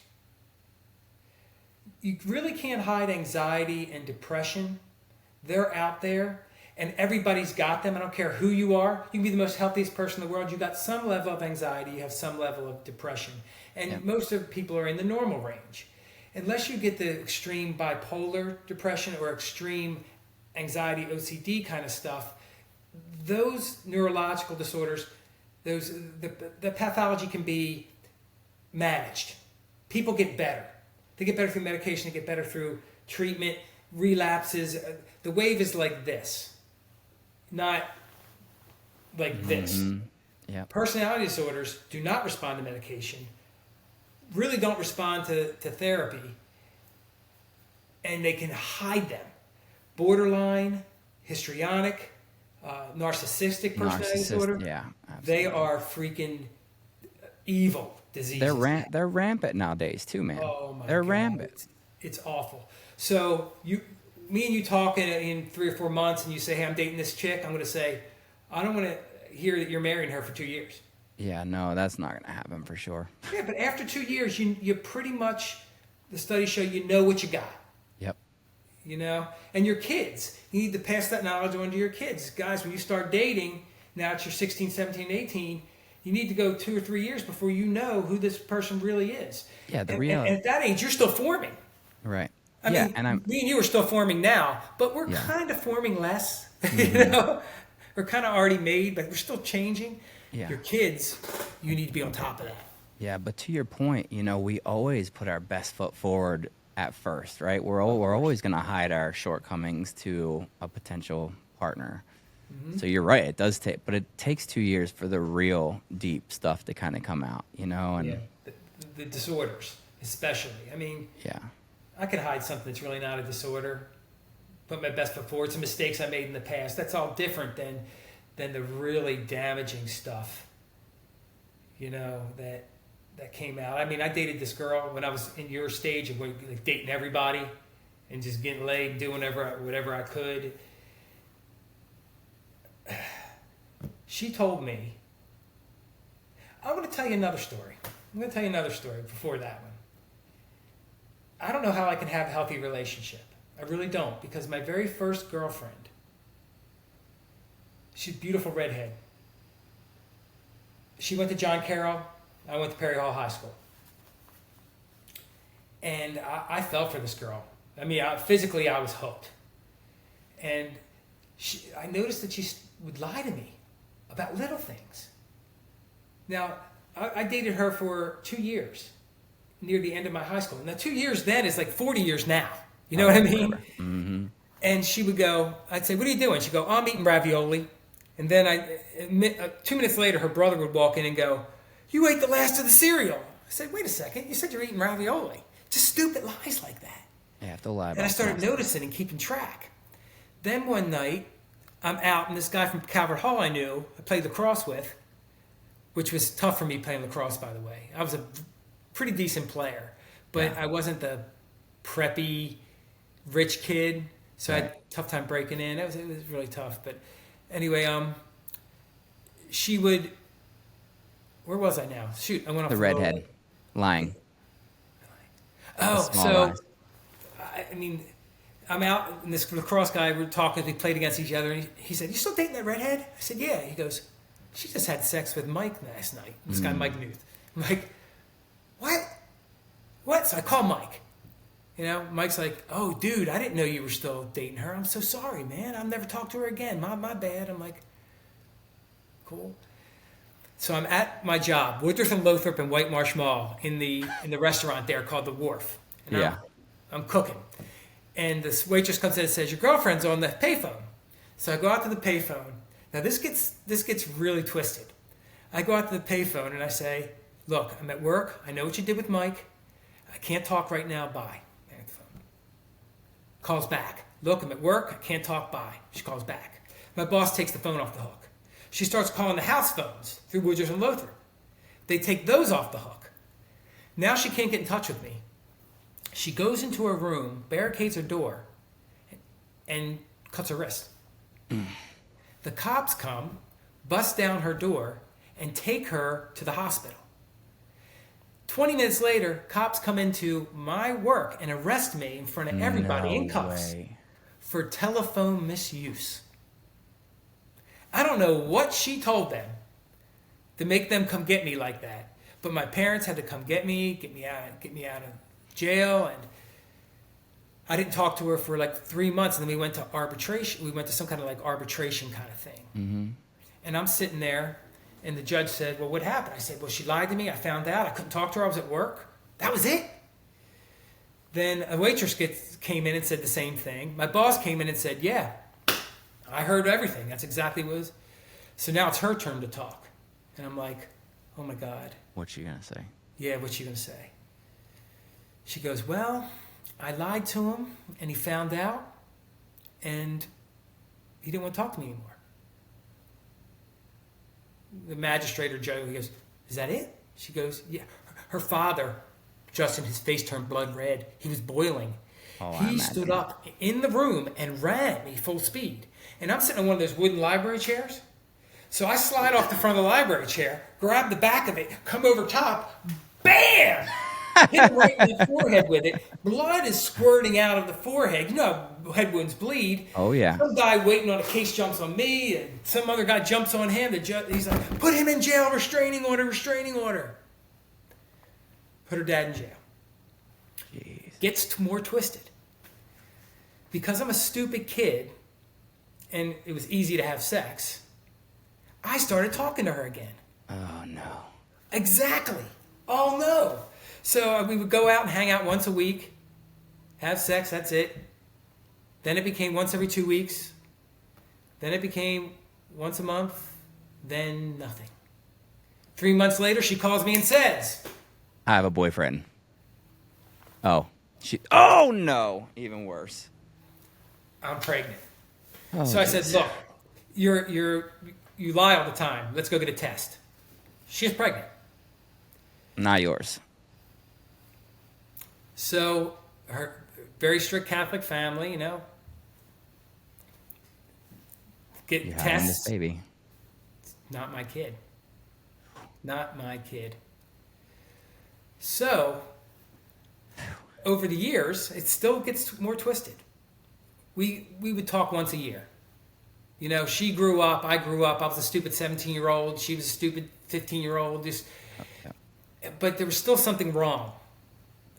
You really can't hide anxiety and depression. They're out there, and everybody's got them. I don't care who you are. You can be the most healthiest person in the world. You've got some level of anxiety. You have some level of depression. And yeah, most of people are in the normal range. Unless you get the extreme bipolar depression or extreme anxiety, OCD kind of stuff, those neurological disorders, the pathology can be managed. People get better. They get better through medication. They get better through treatment, relapses. The wave is like this, not like this. yeah, Personality disorders do not respond to medication, really don't respond to therapy, and they can hide them. Borderline, histrionic, narcissistic personality disorder, Yeah, they absolutely. are freaking evil diseases. They're rampant nowadays too, man. Oh my They're God, rampant. it's awful. So me and you talk in 3 or 4 months, and you say, "Hey, I'm dating this chick." I'm going to say, "I don't want to hear that you're marrying her for 2 years." Yeah, no, that's not gonna happen for sure. Yeah, but after 2 years, you pretty much, the studies show you know what you got. Yep. And your kids, you need to pass that knowledge on to your kids. Guys, when you start dating, now it's your 16, 17, 18, you need to go 2 or 3 years before you know who this person really is. Yeah, the And reality. at that age, you're still forming. Right. I Yeah, mean, and I'm. me and you are still forming now, but we're Yeah. kind of forming less. Hmm. We're kind of already made, but we're still changing. Yeah. Your kids, you need to be on top of that. Yeah, but to your point, we always put our best foot forward at first, right? We're Course. always going to hide our shortcomings to a potential partner. Hmm. So you're right, it does take, but it takes 2 years for the real deep stuff to kind of come out, Yeah, and the disorders, especially. I mean, yeah, I could hide something that's really not a disorder, put my best foot forward. Some mistakes I made in the past. That's all different than the really damaging stuff. That came out. I mean, I dated this girl when I was in your stage of like dating everybody and just getting laid, doing whatever I could. She told me, I'm going to tell you another story. I'm going to tell you another story before that one. I don't know how I can have a healthy relationship. I really don't, because my very first girlfriend, she's a beautiful redhead. She went to John Carroll. I went to Perry Hall High School. And I fell for this girl. I mean, physically, I was hooked. And I noticed that she would lie to me about little things. Now, I dated her for 2 years, near the end of my high school. Now, 2 years then is like 40 years now. You know what I mean? Mm-hmm. And she would go, I'd say, what are you doing? She'd go, oh, I'm eating ravioli. And then 2 minutes later, her brother would walk in and go, you ate the last of the cereal. I said, wait a second. You said you're eating ravioli. Just stupid lies like that. You have to lie about And I started something. noticing and keeping track. Then one night, I'm out, and this guy from Calvert Hall I knew, I played lacrosse with, which was tough for me playing lacrosse, by the way. I was a pretty decent player, but I wasn't the preppy, rich kid, so I had a tough time breaking in. It was really tough. But anyway, she would... Where was I now? Shoot, I went off The redhead. Lying. Oh, small so... lies. I mean... I'm out, and this lacrosse guy, we're talking, we played against each other, and he said, you still dating that redhead? I said, yeah. He goes, she just had sex with Mike last night. This guy, Mike Newth. I'm like, what? So I call Mike. You know, Mike's like, oh, dude, I didn't know you were still dating her. I'm so sorry, man. I'll never talk to her again. My bad. I'm like, cool. So I'm at my job, Woodruff and Lothrop and White Marsh Mall, in the restaurant there called The Wharf. And I'm cooking. And this waitress comes in and says, your girlfriend's on the payphone. So I go out to the payphone. Now this gets really twisted. I go out to the payphone and I say, look, I'm at work. I know what you did with Mike. I can't talk right now. Bye. Hang up the phone. Calls back. Look, I'm at work. I can't talk. Bye. She calls back. My boss takes the phone off the hook. She starts calling the house phones through Woodruff and Lothrop. They take those off the hook. Now she can't get in touch with me. She goes into her room, barricades her door, and cuts her wrist. The cops come, bust down her door, and take her to the hospital. 20 minutes later, cops come into my work and arrest me in front of everybody in cuffs for telephone misuse. I don't know what she told them to make them come get me like that, but my parents had to come get me out of jail, and I didn't talk to her for like 3 months, and then we went to arbitration. We went to some kind of like arbitration kind of thing. Mm-hmm. And I'm sitting there, and the judge said, well, what happened? I said, well, she lied to me. I found out. I couldn't talk to her. I was at work. That was it. Then a waitress came in and said the same thing. My boss came in and said, yeah, I heard everything. That's exactly what it was. So now it's her turn to talk. And I'm like, oh my God. What's she going to say? Yeah, what's she going to say? She goes, well, I lied to him, and he found out, and he didn't want to talk to me anymore. The magistrate or judge, he goes, is that it? She goes, yeah. Her father, Justin, his face turned blood red. He was boiling. He stood up in the room and ran at me full speed. And I'm sitting on one of those wooden library chairs. So I slide off the front of the library chair, grab the back of it, come over top, bam! Hit him right in the forehead with it. Blood is squirting out of the forehead. You know how head wounds bleed. Oh, yeah. Some guy waiting on a case jumps on me, and some other guy jumps on him. He's like, put him in jail, restraining order, restraining order. Put her dad in jail. Jeez. Gets more twisted. Because I'm a stupid kid, and it was easy to have sex, I started talking to her again. Oh, no. Exactly. Oh, no. So we would go out and hang out once a week, have sex, that's it. Then it became once every 2 weeks. Then it became once a month. Then nothing. 3 months later, she calls me and says, I have a boyfriend. Oh. Oh, no. Even worse. I'm pregnant. Oh, so I said, look, you lie all the time. Let's go get a test. She's pregnant. Not yours. So her very strict Catholic family, get You're tests. having this baby. Not my kid. Not my kid. So, over the years, it still gets more twisted. We would talk once a year. You know, she grew up, I grew up, I was a stupid 17-year-old, she was a stupid 15-year-old, but there was still something wrong.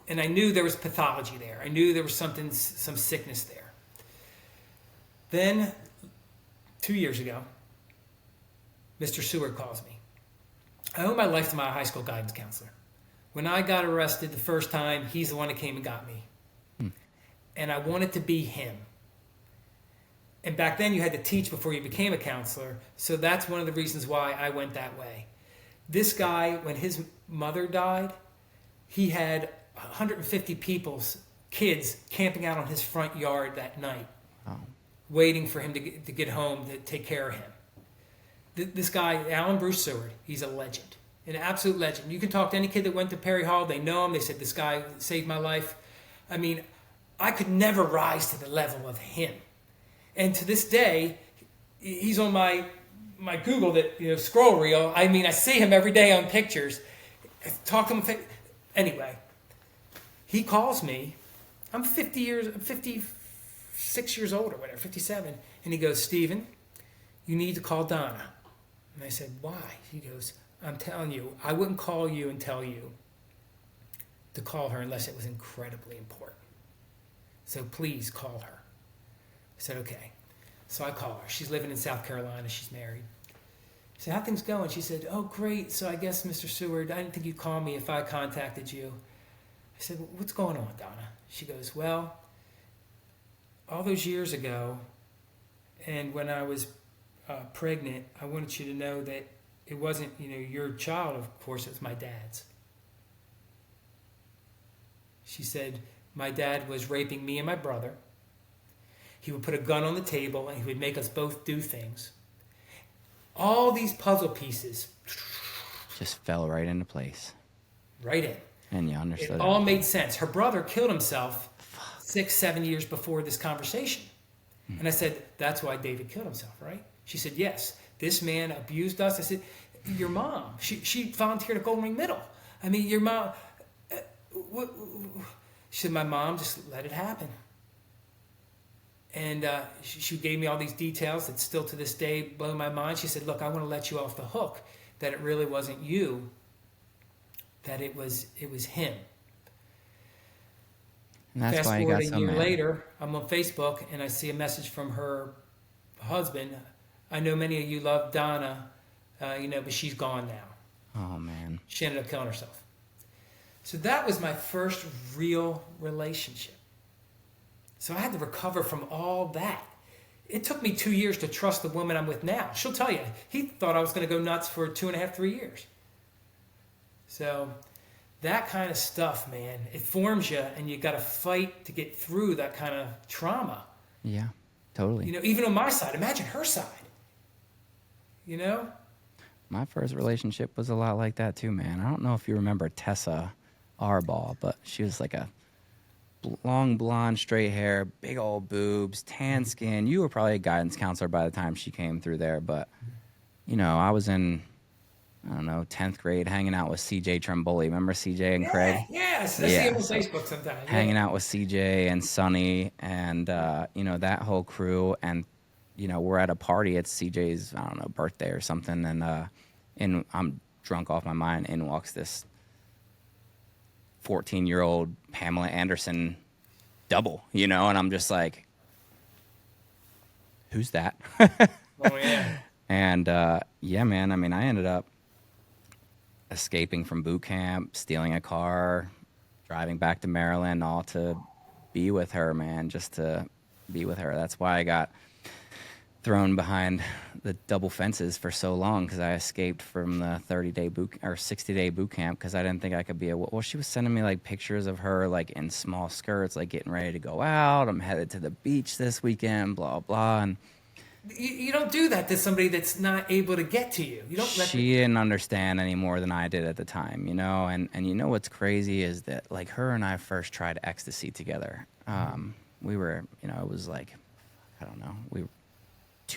And I knew there was pathology there. I knew there was some sickness there. Then, 2 years ago, Mr. Seward calls me. I owe my life to my high school guidance counselor. When I got arrested the first time, he's the one that came and got me. And I wanted to be him. And back then you had to teach before you became a counselor. So that's one of the reasons why I went that way. This guy, when his mother died, he had 150 kids camping out on his front yard that night, waiting for him to get home to take care of him. This guy, Alan Bruce Seward, he's a legend, an absolute legend. You can talk to any kid that went to Perry Hall. They know him. They said, this guy saved my life. I mean, I could never rise to the level of him. And to this day, he's on my Google scroll reel. I mean, I see him every day on pictures. I talk to him. Anyway, he calls me. I'm 56 years old or whatever, 57. And he goes, Stephen, you need to call Donna. And I said, why? He goes, I'm telling you, I wouldn't call you and tell you to call her unless it was incredibly important. So please call her. I said, okay. So I call her. She's living in South Carolina. She's married. I said, how things going? She said, oh, great. So I guess, Mr. Seward, I didn't think you'd call me if I contacted you. I said, what's going on, Donna? She goes, well, all those years ago, and when I was pregnant, I wanted you to know that it wasn't, your child, of course, it was my dad's. She said, my dad was raping me and my brother. He would put a gun on the table and he would make us both do things. All these puzzle pieces just fell right into place. Right in. And you understood it. All made sense. Her brother killed himself 6-7 years before this conversation. And I said, that's why David killed himself, right? She said, yes. This man abused us. I said, your mom. She volunteered at Golden Ring Middle. I mean, your mom. She said, my mom just let it happen. And she gave me all these details that still to this day blow my mind. She said, look, I want to let you off the hook, that it really wasn't you, that it was him. And that's Fast why you forward got a year mad. later, I'm on Facebook and I see a message from her husband. I know many of you love Donna, but she's gone now. Oh, man. She ended up killing herself. So that was my first real relationship. So I had to recover from all that. It took me 2 years to trust the woman I'm with now. She'll tell you, he thought I was going to go nuts for 2.5, 3 years. So that kind of stuff, man, it forms you, and you got to fight to get through that kind of trauma. Yeah, totally. Even on my side, imagine her side. My first relationship was a lot like that too, man. I don't know if you remember Tessa Arball, but she was like a long blonde, straight hair, big old boobs, tan skin. You were probably a guidance counselor by the time she came through there, but I was in, 10th grade hanging out with CJ Tremboli. Remember CJ and Craig? Yes, I see him on Facebook sometimes. Hanging out with CJ and Sonny and, that whole crew. And, we're at a party. It's CJ's, birthday or something. And I'm drunk off my mind. In walks this 14-year-old Pamela Anderson double, and I'm just like, who's that? Oh, yeah. And, man, I ended up escaping from boot camp, stealing a car, driving back to Maryland, all to be with her, man, just to be with her. That's why I got thrown behind the double fences for so long, because I escaped from the 60-day boot camp because I didn't think I could be she was sending me like pictures of her like in small skirts, like getting ready to go out. I'm headed to the beach this weekend, blah, blah. And you don't do that to somebody that's not able to get to you. You don't. She didn't understand any more than I did at the time, and what's crazy is that like her and I first tried ecstasy together. We were, it was like, I don't know, we were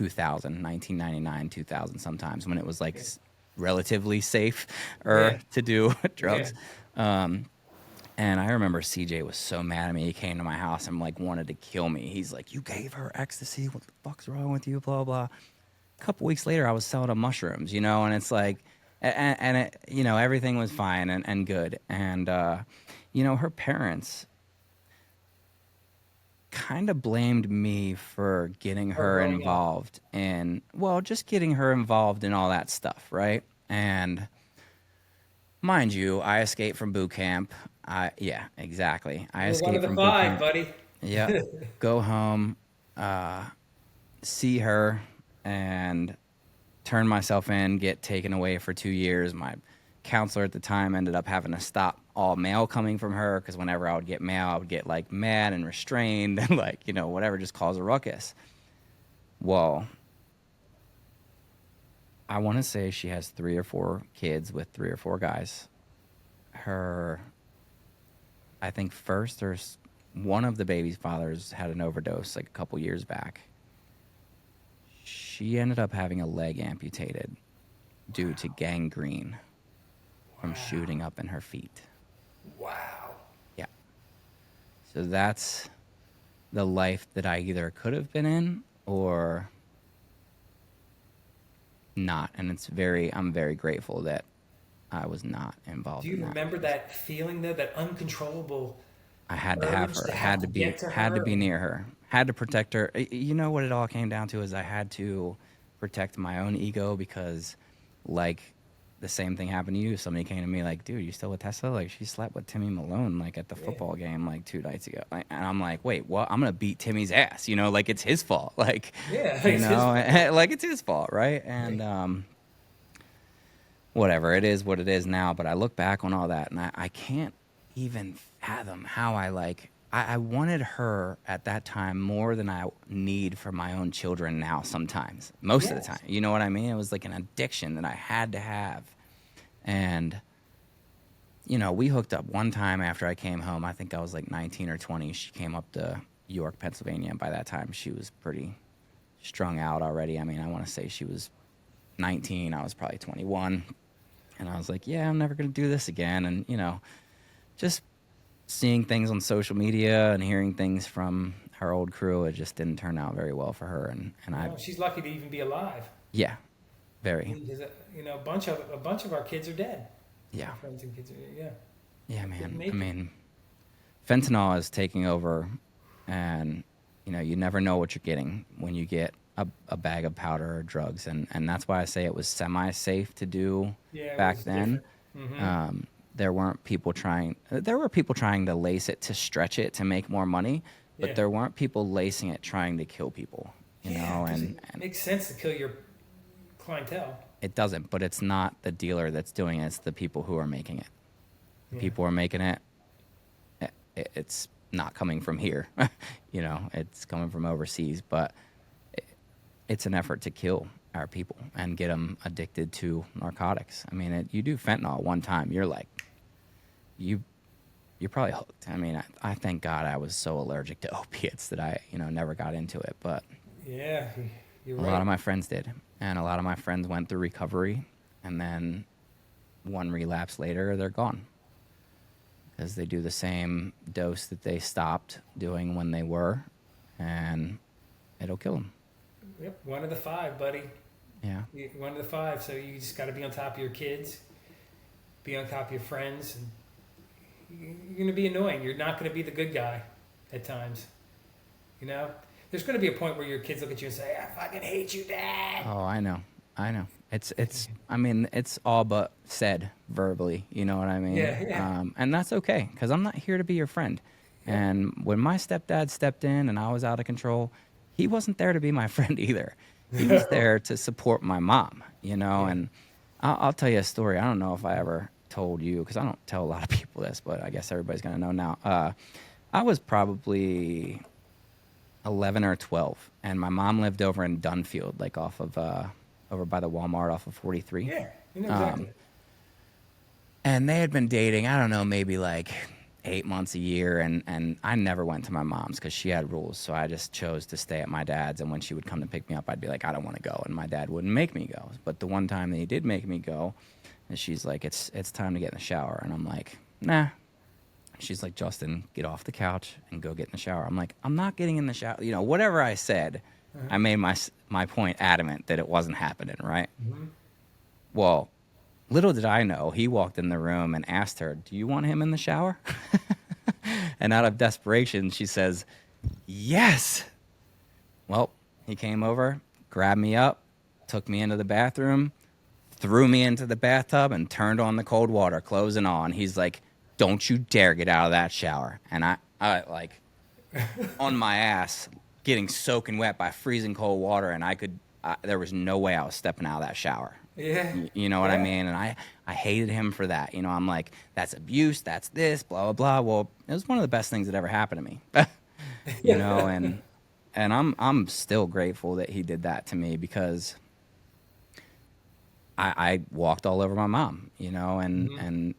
1999, 2000 sometimes when it was like relatively safe Yeah. or to do Yeah. drugs. And I remember CJ was so mad at me. He came to my house and like wanted to kill me. He's like, "You gave her ecstasy. What the fuck's wrong with you?" Blah blah. A couple weeks later, I was selling her mushrooms, and it's like, and it, everything was fine and good. And her parents kind of blamed me for getting Or her growing up. involved in, well, just getting her involved in all that stuff, right? And mind you, I escaped from boot camp. Yeah, exactly. I You're one of escaped the from boot five, camp. buddy. Yep. Go home, see her, and turn myself in, get taken away for 2 years. My counselor at the time ended up having to stop all mail coming from her because whenever I would get mail, I would get like mad and restrained and like, whatever, just cause a ruckus. Well, I want to say she has 3 or 4 kids with 3 or 4 guys. Her, I think one of the baby's fathers had an overdose like a couple years back. She ended up having a leg amputated due to gangrene from Wow. shooting up in her feet. Wow. Yeah. So that's the life that I either could have been in or not. And I'm very grateful that I was not Do involved in you that. remember that feeling though, that uncontrollable I had to have urge her. to I have had to to be get to had to her? be And near her. Had to protect her. You know what it all came down to is I had to protect my own ego because like the same thing happened to you. Somebody came to me like, "Dude, you still with Tessa? Like she slept with Timmy Malone like at the yeah, football game like 2 nights ago." And I'm like, "Wait, what? I'm gonna beat Timmy's ass? Like it's his fault. Like, yeah, it's his fault. like it's his fault, right?" Yeah. And whatever, it is what it is now. But I look back on all that and I can't even fathom how I wanted her at that time more than I need for my own children now sometimes. Most of the time. Yes. You know what I mean? It was like an addiction that I had to have. And, we hooked up one time after I came home. I think I was like 19 or 20. She came up to York, Pennsylvania. And by that time, she was pretty strung out already. I mean, I want to say she was 19. I was probably 21. And I was like, yeah, I'm never going to do this again. And, just seeing things on social media and hearing things from her old crew, it just didn't turn out very well for her. And I, No, she's lucky to even be alive. yeah, very, Because a bunch of our kids are dead. yeah, Our friends and kids are, yeah. yeah, Didn't man. I make it. mean, fentanyl is taking over, and, you never know what you're getting when you get a bag of powder or drugs. And that's why I say it was semi-safe to do Yeah, it back was then. different. Mm-hmm. There were people trying to lace it to stretch it to make more money, but Yeah. there weren't people lacing it trying to kill people, Yeah, because it and makes sense to kill your clientele. it doesn't, but it's not the dealer that's doing it, it's the people who are making it. The Yeah. people who are making it, it's not coming from here, it's coming from overseas, but it's an effort to kill our people and get them addicted to narcotics. I mean, you do fentanyl one time, you're like, you're probably hooked. I mean, I thank God I was so allergic to opiates that I, never got into it. But Yeah, you're a lot right. of my friends did. And a lot of my friends went through recovery. And then one relapse later, they're gone. Because they do the same dose that they stopped doing when they were. And it'll kill them. Yep, one of the five, buddy. Yeah. One of the five. So you just got to be on top of your kids, be on top of your friends, and you're going to be annoying. You're not going to be the good guy at times. You know, there's going to be a point where your kids look at you and say, "I fucking hate you, Dad." Oh, I know. I know. I mean, it's all but said verbally. You know what I mean? Yeah, yeah, And that's okay because I'm not here to be your friend. yeah, And when my stepdad stepped in and I was out of control, he wasn't there to be my friend either. He was there to support my mom, yeah. And I'll tell you a story. I don't know if I ever told you because I don't tell a lot of people this, but I guess everybody's going to know now. I was probably 11 or 12, and my mom lived over in Dunfield, like off of over by the Walmart off of 43. Yeah, you know Um, exactly. and they had been dating, I don't know, maybe like 8 months a year, and I never went to my mom's because she had rules. So I just chose to stay at my dad's. And when she would come to pick me up, I'd be like, I don't want to go, and my dad wouldn't make me go. But the one time that he did make me go, and she's like, it's time to get in the shower, and I'm like, nah. She's like, Justin, get off the couch and go get in the shower. I'm like, I'm not getting in the shower. Whatever I said, I made my point adamant that it wasn't happening, right? Mm-hmm. Well, little did I know, he walked in the room and asked her, do you want him in the shower? And out of desperation, she says, yes. Well, he came over, grabbed me up, took me into the bathroom, threw me into the bathtub, and turned on the cold water, clothes and all. And he's like, don't you dare get out of that shower. And I like, on my ass, getting soaking wet by freezing cold water, and there was no way I was stepping out of that shower. Yeah. You know what I Yeah. mean? And I hated him for that. I'm like, that's abuse, that's this, blah, blah, blah. Well, it was one of the best things that ever happened to me. And I'm still grateful that he did that to me, because I walked all over my mom, Mm-hmm. and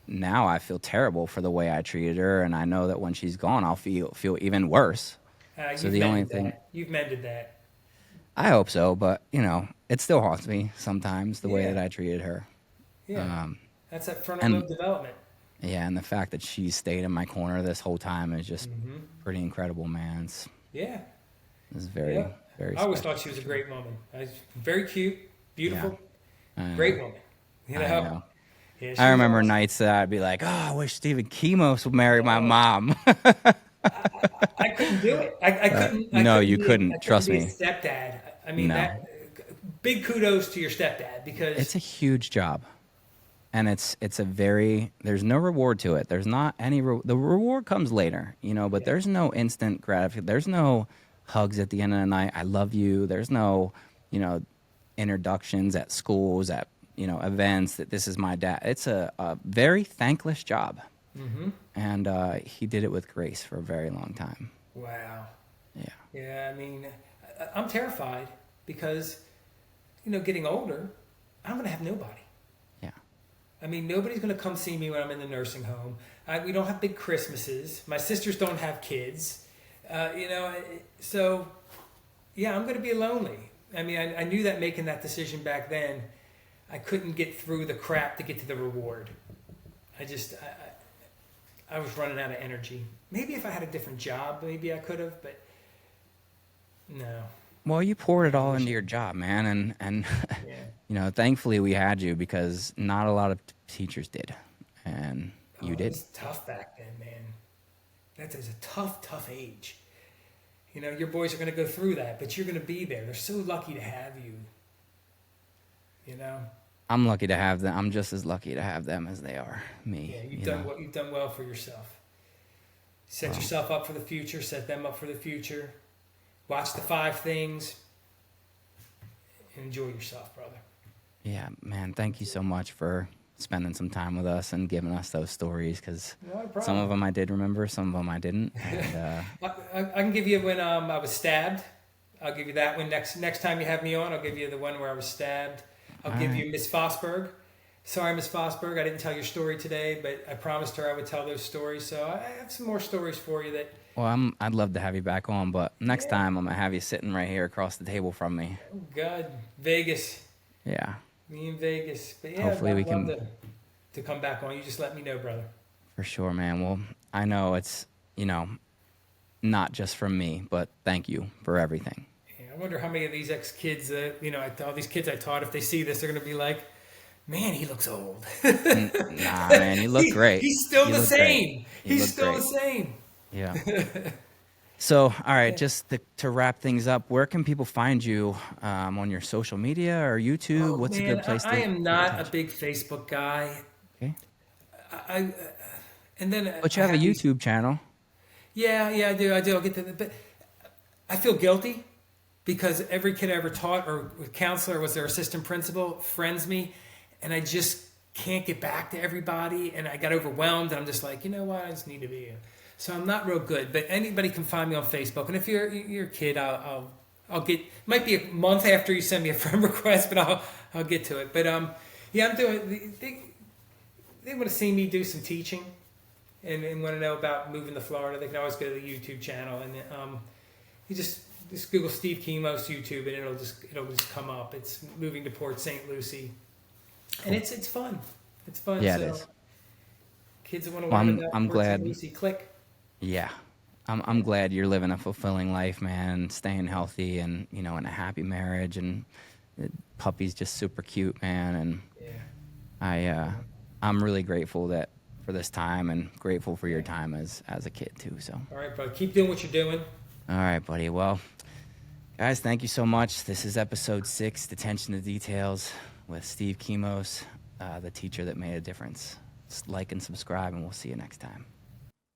now I feel terrible for the way I treated her, and I know that when she's gone, I'll feel even worse. So You've the only mended thing, that. You've mended that. I hope so, but it still haunts me sometimes, the way Yeah. that I treated her. Yeah. Um, That's that frontal and lobe development. yeah, and the fact that she stayed in my corner this whole time is just Mm-hmm. pretty incredible, man. Yeah. It's very, Yeah. very I always special. thought she was a great woman. Very cute, beautiful, I know. great woman. You I know? know. Yeah, I she was remember awesome. nights that I'd be like, oh, I wish Stephen Chemos would marry my Oh, mom. I couldn't do it. I couldn't. I No, couldn't you be. I couldn't. couldn't Trust be a me. stepdad. I mean No. that. Big kudos to your stepdad because It's a huge job. And it's a very, there's no reward to it. There's not any, the reward comes later, but yeah, there's no instant gratification. There's no hugs at the end of the night. I love you. There's no, introductions at schools, at, events that this is my dad. It's a very thankless job. mm-hmm. And he did it with grace for a very long time. Wow. Yeah. Yeah, I mean, I'm terrified because, getting older, I'm gonna have nobody. Yeah. I mean, nobody's gonna come see me when I'm in the nursing home. We don't have big Christmases. My sisters don't have kids. So yeah, I'm gonna be lonely. I mean, I knew that making that decision back then, I couldn't get through the crap to get to the reward. I was running out of energy. Maybe if I had a different job, maybe I could have, but no. Well, you poured it I all wish. into your job, man, and Yeah. thankfully we had you, because not a lot of teachers did, and Oh, you it did. was tough back then, man. That is a tough, tough age. Your boys are going to go through that, but you're going to be there. They're so lucky to have you. You know. I'm lucky to have them. I'm just as lucky to have them as they are me. Yeah, you've done well for yourself. Set Well, yourself up for the future. Set them up for the future. Watch the 5 things. Enjoy yourself, brother. yeah, man. Thank you so much for spending some time with us and giving us those stories, because No some problem. of them I did remember, some of them I didn't. And I can give you when I was stabbed. I'll give you that one next time you have me on. I'll give you the one where I was stabbed. I'll all give right. you Miss Fosberg. Sorry, Miss Fosberg, I didn't tell your story today, but I promised her I would tell those stories. So I have some more stories for you that. Well, I'd love to have you back on, but next Yeah. time I'm gonna have you sitting right here across the table from me. Oh God, Vegas, Yeah, me in Vegas. But yeah, hopefully we I'd love can, to come back on. You just let me know, brother. for sure, man. Well, I know it's not just from me, but thank you for everything. Yeah, I wonder how many of these ex-kids, all these kids I taught, if they see this, they're gonna be like, "Man, he looks old." Nah, man, you look great. He's still You the look great. same. You He's look still great. the same. Yeah. So, all right, Yeah. just to wrap things up, where can people find you, on your social media or YouTube? Oh What's a man, good place I to am get in not a touch? big Facebook guy. Okay. I and then But I you have a have these. YouTube channel. Yeah, I do. I'll get to that, but I feel guilty because every kid I ever taught or counselor was their assistant principal friends me, and I just can't get back to everybody, and I got overwhelmed, and I'm just like, you know what, I just need to be. So I'm not real good, but anybody can find me on Facebook, and if you're a kid, I'll get. Might be a month after you send me a friend request, but I'll get to it. But yeah, I'm doing. They want to see me do some teaching. and want to know about moving to Florida, they can always go to the YouTube channel, and you just Google Steve Kimos YouTube, and it'll just come up. It's moving to Port St. Lucie, and it's fun. It's fun. Yeah, So it is. kids that want to Well, learn I'm about I'm Port St. glad. Lucie, click. Yeah. I'm glad you're living a fulfilling life, man, staying healthy and, in a happy marriage, and the puppy's just super cute, man, and Yeah. I'm really grateful that for this time, and grateful for your Yeah. time as a kid too. So, All right, bud. Keep doing what you're doing. all right, buddy. Well, guys, thank you so much. This is episode 6, Detention to Details, with Steve Kimos, the teacher that made a difference. Just like and subscribe, and we'll see you next time.